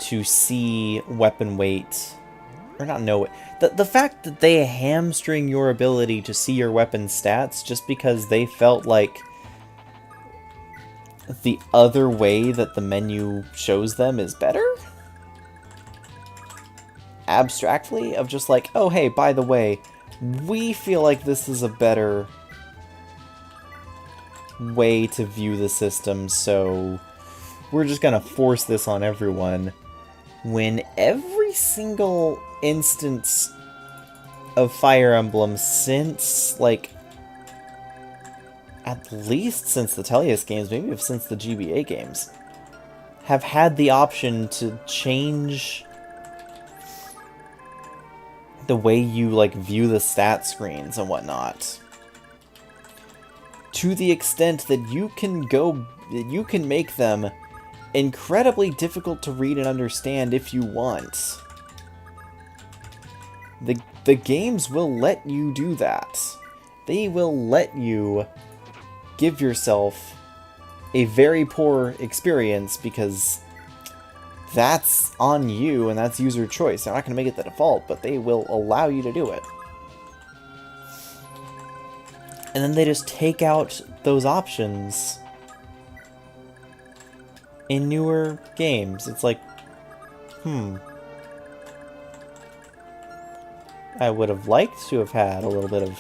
to see weapon weight, or not know it, the fact that they hamstring your ability to see your weapon stats just because they felt like the other way that the menu shows them is better? Abstractly, of just like, oh hey, by the way, we feel like this is a better way to view the system, so we're just gonna force this on everyone, when every single instance of Fire Emblem since, like, at least since the Tellius games, maybe since the GBA games, have had the option to change the way you, like, view the stat screens and whatnot. To the extent that you can make them incredibly difficult to read and understand if you want. The games will let you do that. They will let you give yourself a very poor experience because that's on you and that's user choice. They're not going to make it the default, but they will allow you to do it. And then they just take out those options in newer games. It's like, I would have liked to have had a little bit of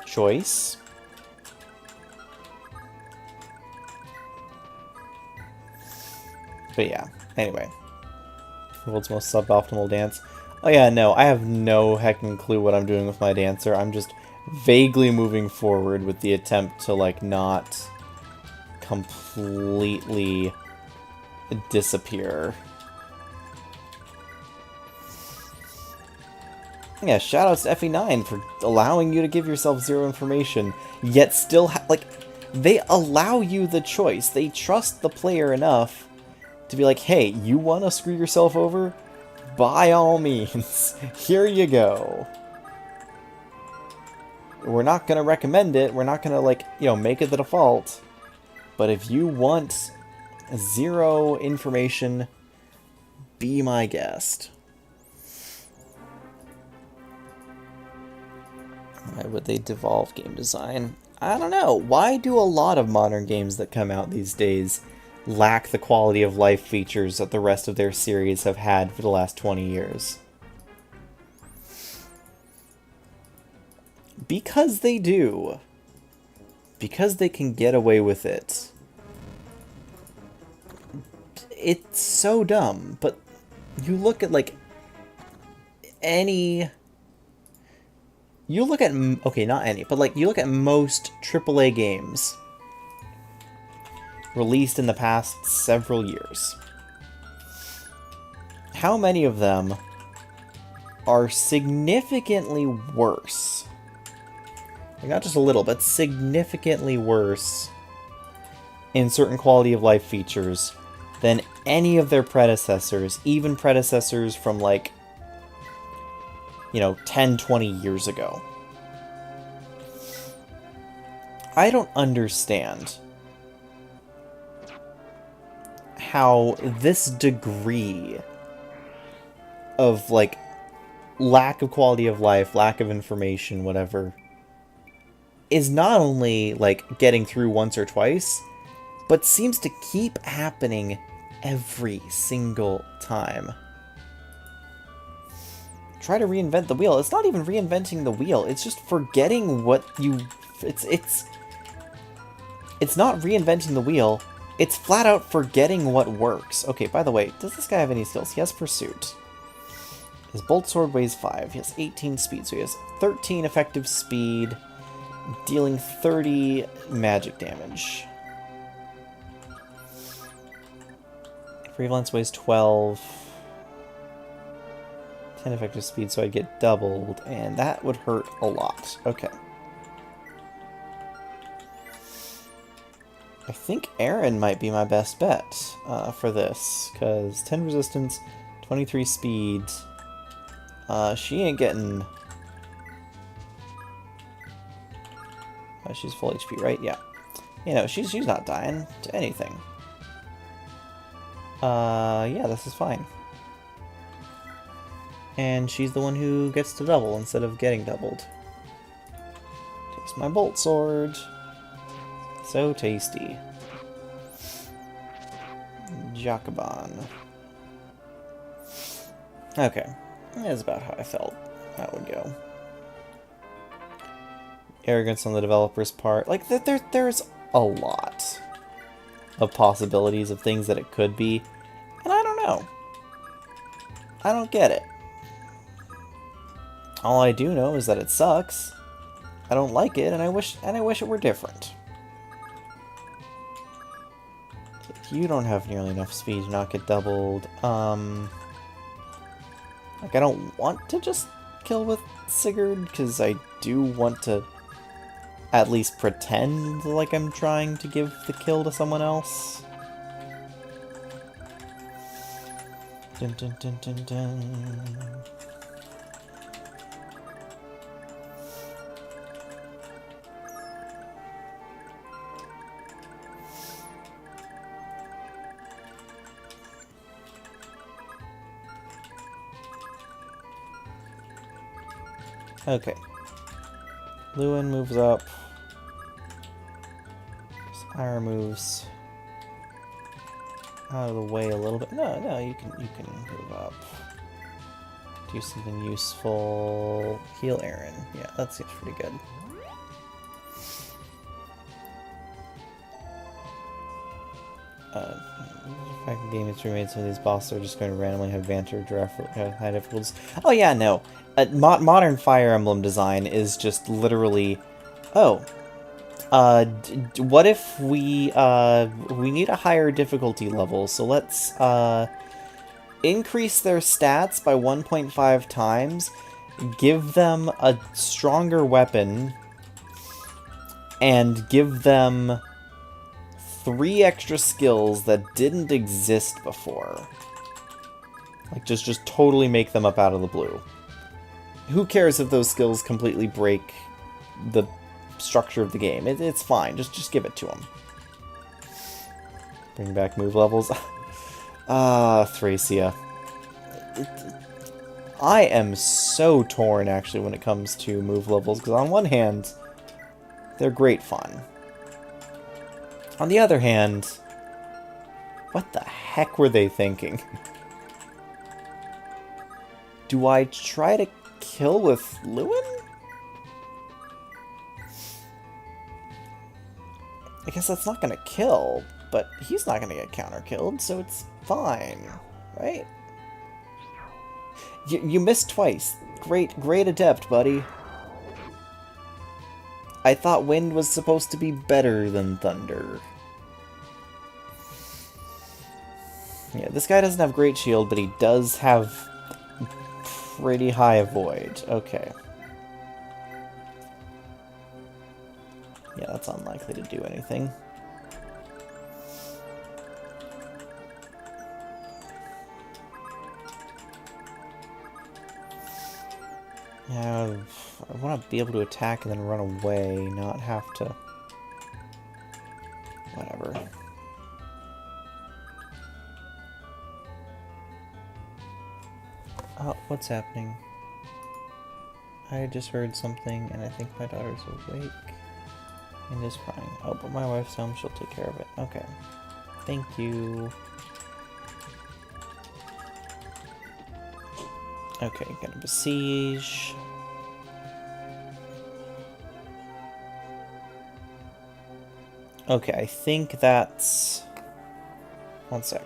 choice. But yeah, anyway. World's most suboptimal dance. Oh yeah, no, I have no heckin' clue what I'm doing with my dancer. I'm just vaguely moving forward with the attempt to, like, not completely disappear. Yeah, shoutouts to FE9 for allowing you to give yourself zero information, yet still like, they allow you the choice. They trust the player enough to be like, hey, you want to screw yourself over? By all means, here you go. We're not going to recommend it. We're not going to, like, you know, make it the default. But if you want zero information, be my guest. Why would they devolve game design? I don't know. Why do a lot of modern games that come out these days lack the quality of life features that the rest of their series have had for the last 20 years? Because they do. Because they can get away with it. It's so dumb, but you look at, like, any... You look at... Okay, not any, but, like, you look at most AAA games released in the past several years. How many of them are significantly worse? Like, not just a little, but significantly worse in certain quality of life features than any of their predecessors, even predecessors from, like, you know, 10, 20 years ago. I don't understand how this degree of, like, lack of quality of life, lack of information, whatever, is not only, like, getting through once or twice, but seems to keep happening every single time. Try to reinvent the wheel. It's not even reinventing the wheel. It's just forgetting what you... It's not reinventing the wheel. It's flat out forgetting what works. Okay, by the way, does this guy have any skills? He has Pursuit. His Bolt Sword weighs 5. He has 18 speed, so he has 13 effective speed, dealing 30 magic damage. Freelance weighs 12. 10 effective speed, so I'd get doubled, and that would hurt a lot. Okay. I think Aaron might be my best bet for this, because 10 resistance, 23 speed. She ain't getting... she's full HP, right? Yeah. You know, she's not dying to anything. Yeah, this is fine. And she's the one who gets to double instead of getting doubled. Taste my bolt sword. So tasty. Jacobon. Okay. That's about how I felt that would go. Arrogance on the developer's part. Like, there's a lot of possibilities of things that it could be. And I don't know. I don't get it. All I do know is that it sucks. I don't like it, and I wish it were different. You don't have nearly enough speed to not get doubled. Like, I don't want to just kill with Sigurd, because I do want to at least pretend like I'm trying to give the kill to someone else. Dun dun dun dun dun. Okay. Lewin moves up. Ira moves out of the way a little bit. No, you can move up. Do something useful. Heal Aaron. Yeah, that seems pretty good. If I can game it's remade, some of these bosses are just going to randomly have banter, high difficulties. Oh yeah, no. Modern Fire Emblem design is just literally, oh, what if we need a higher difficulty level, so let's increase their stats by 1.5 times, give them a stronger weapon, and give them 3 extra skills that didn't exist before. Like, just totally make them up out of the blue. Who cares if those skills completely break the structure of the game? It's fine. Just give it to them. Bring back move levels. Thracia. I am so torn, actually, when it comes to move levels, because on one hand, they're great fun. On the other hand, what the heck were they thinking? Do I try to kill with Lewin? I guess that's not gonna kill, but he's not gonna get counter-killed, so it's fine, right? You missed twice. Great adept, buddy. I thought wind was supposed to be better than thunder. Yeah, this guy doesn't have great shield, but he does have pretty high void. Okay. Yeah, that's unlikely to do anything. Yeah, I want to be able to attack and then run away, not have to... Whatever. Oh, what's happening? I just heard something, and I think my daughter's awake and is crying. Oh, but my wife's home, she'll take care of it. Okay. Thank you. Okay, gonna besiege. Okay, I think that's... One sec.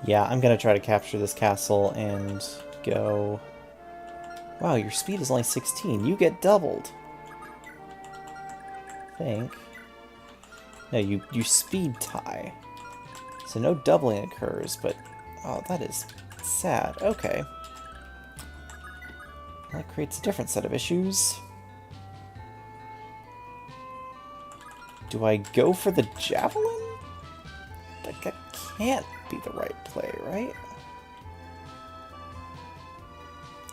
Yeah, I'm gonna try to capture this castle and go... Wow, your speed is only 16. You get doubled. I think. No, you speed tie. So no doubling occurs, but... Oh, that is sad. Okay. That creates a different set of issues. Do I go for the javelin? That can't be the right play, right?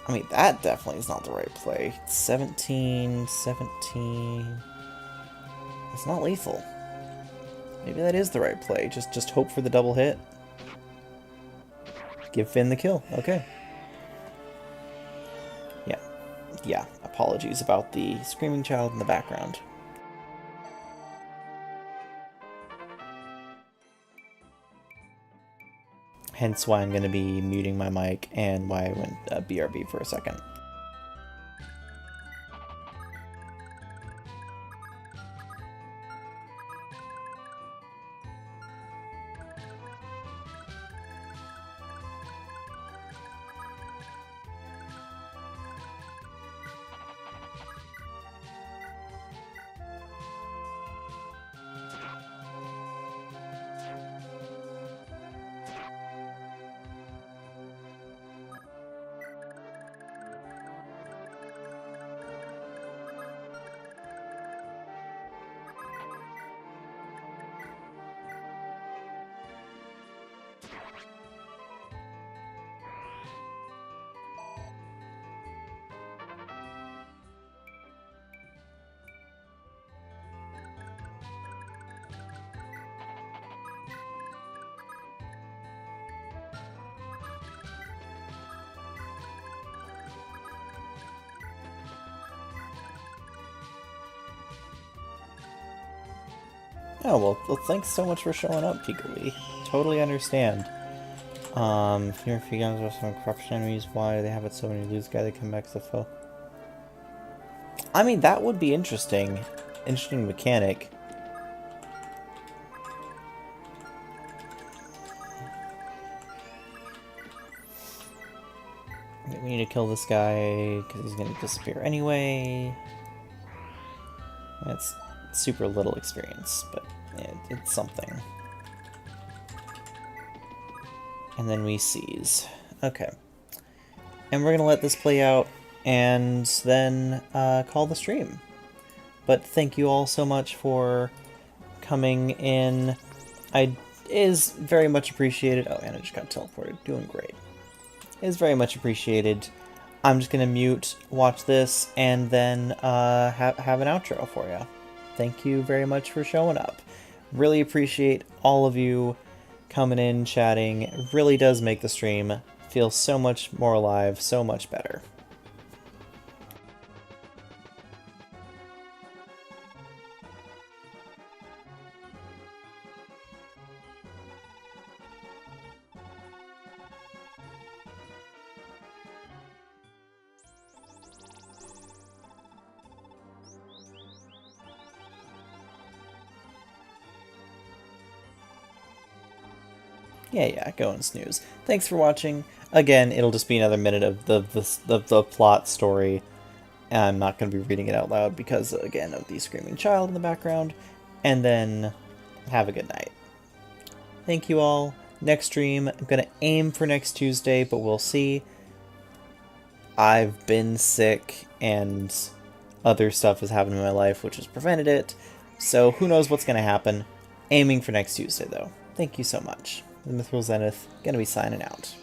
I mean, that definitely is not the right play. 17, 17... It's not lethal. Maybe that is the right play. Just hope for the double hit. Give Finn the kill. Okay. Yeah. Apologies about the screaming child in the background. Hence why I'm going to be muting my mic and why I went BRB for a second. Oh, well, thanks so much for showing up, Pikalee. Totally understand. If you guys are some corruption enemies, why do they have it so when you lose guy they come back as a foe? I mean, that would be interesting. Interesting mechanic. We need to kill this guy, because he's going to disappear anyway. That's super little experience, but it's something. And then we seize. Okay. And we're going to let this play out and then call the stream. But thank you all so much for coming in. It is very much appreciated. Oh, and I just got teleported. Doing great. It is very much appreciated. I'm just going to mute, watch this, and then have an outro for you. Thank you very much for showing up. Really appreciate all of you coming in, chatting. It really does make the stream feel so much more alive, so much better. Yeah, go and snooze. Thanks for watching. Again, it'll just be another minute of the plot story. I'm not going to be reading it out loud because, again, of the screaming child in the background. And then, have a good night. Thank you all. Next stream, I'm going to aim for next Tuesday, but we'll see. I've been sick, and other stuff has happened in my life which has prevented it. So, who knows what's going to happen. Aiming for next Tuesday, though. Thank you so much. The Mithril Zenith, gonna be signing out.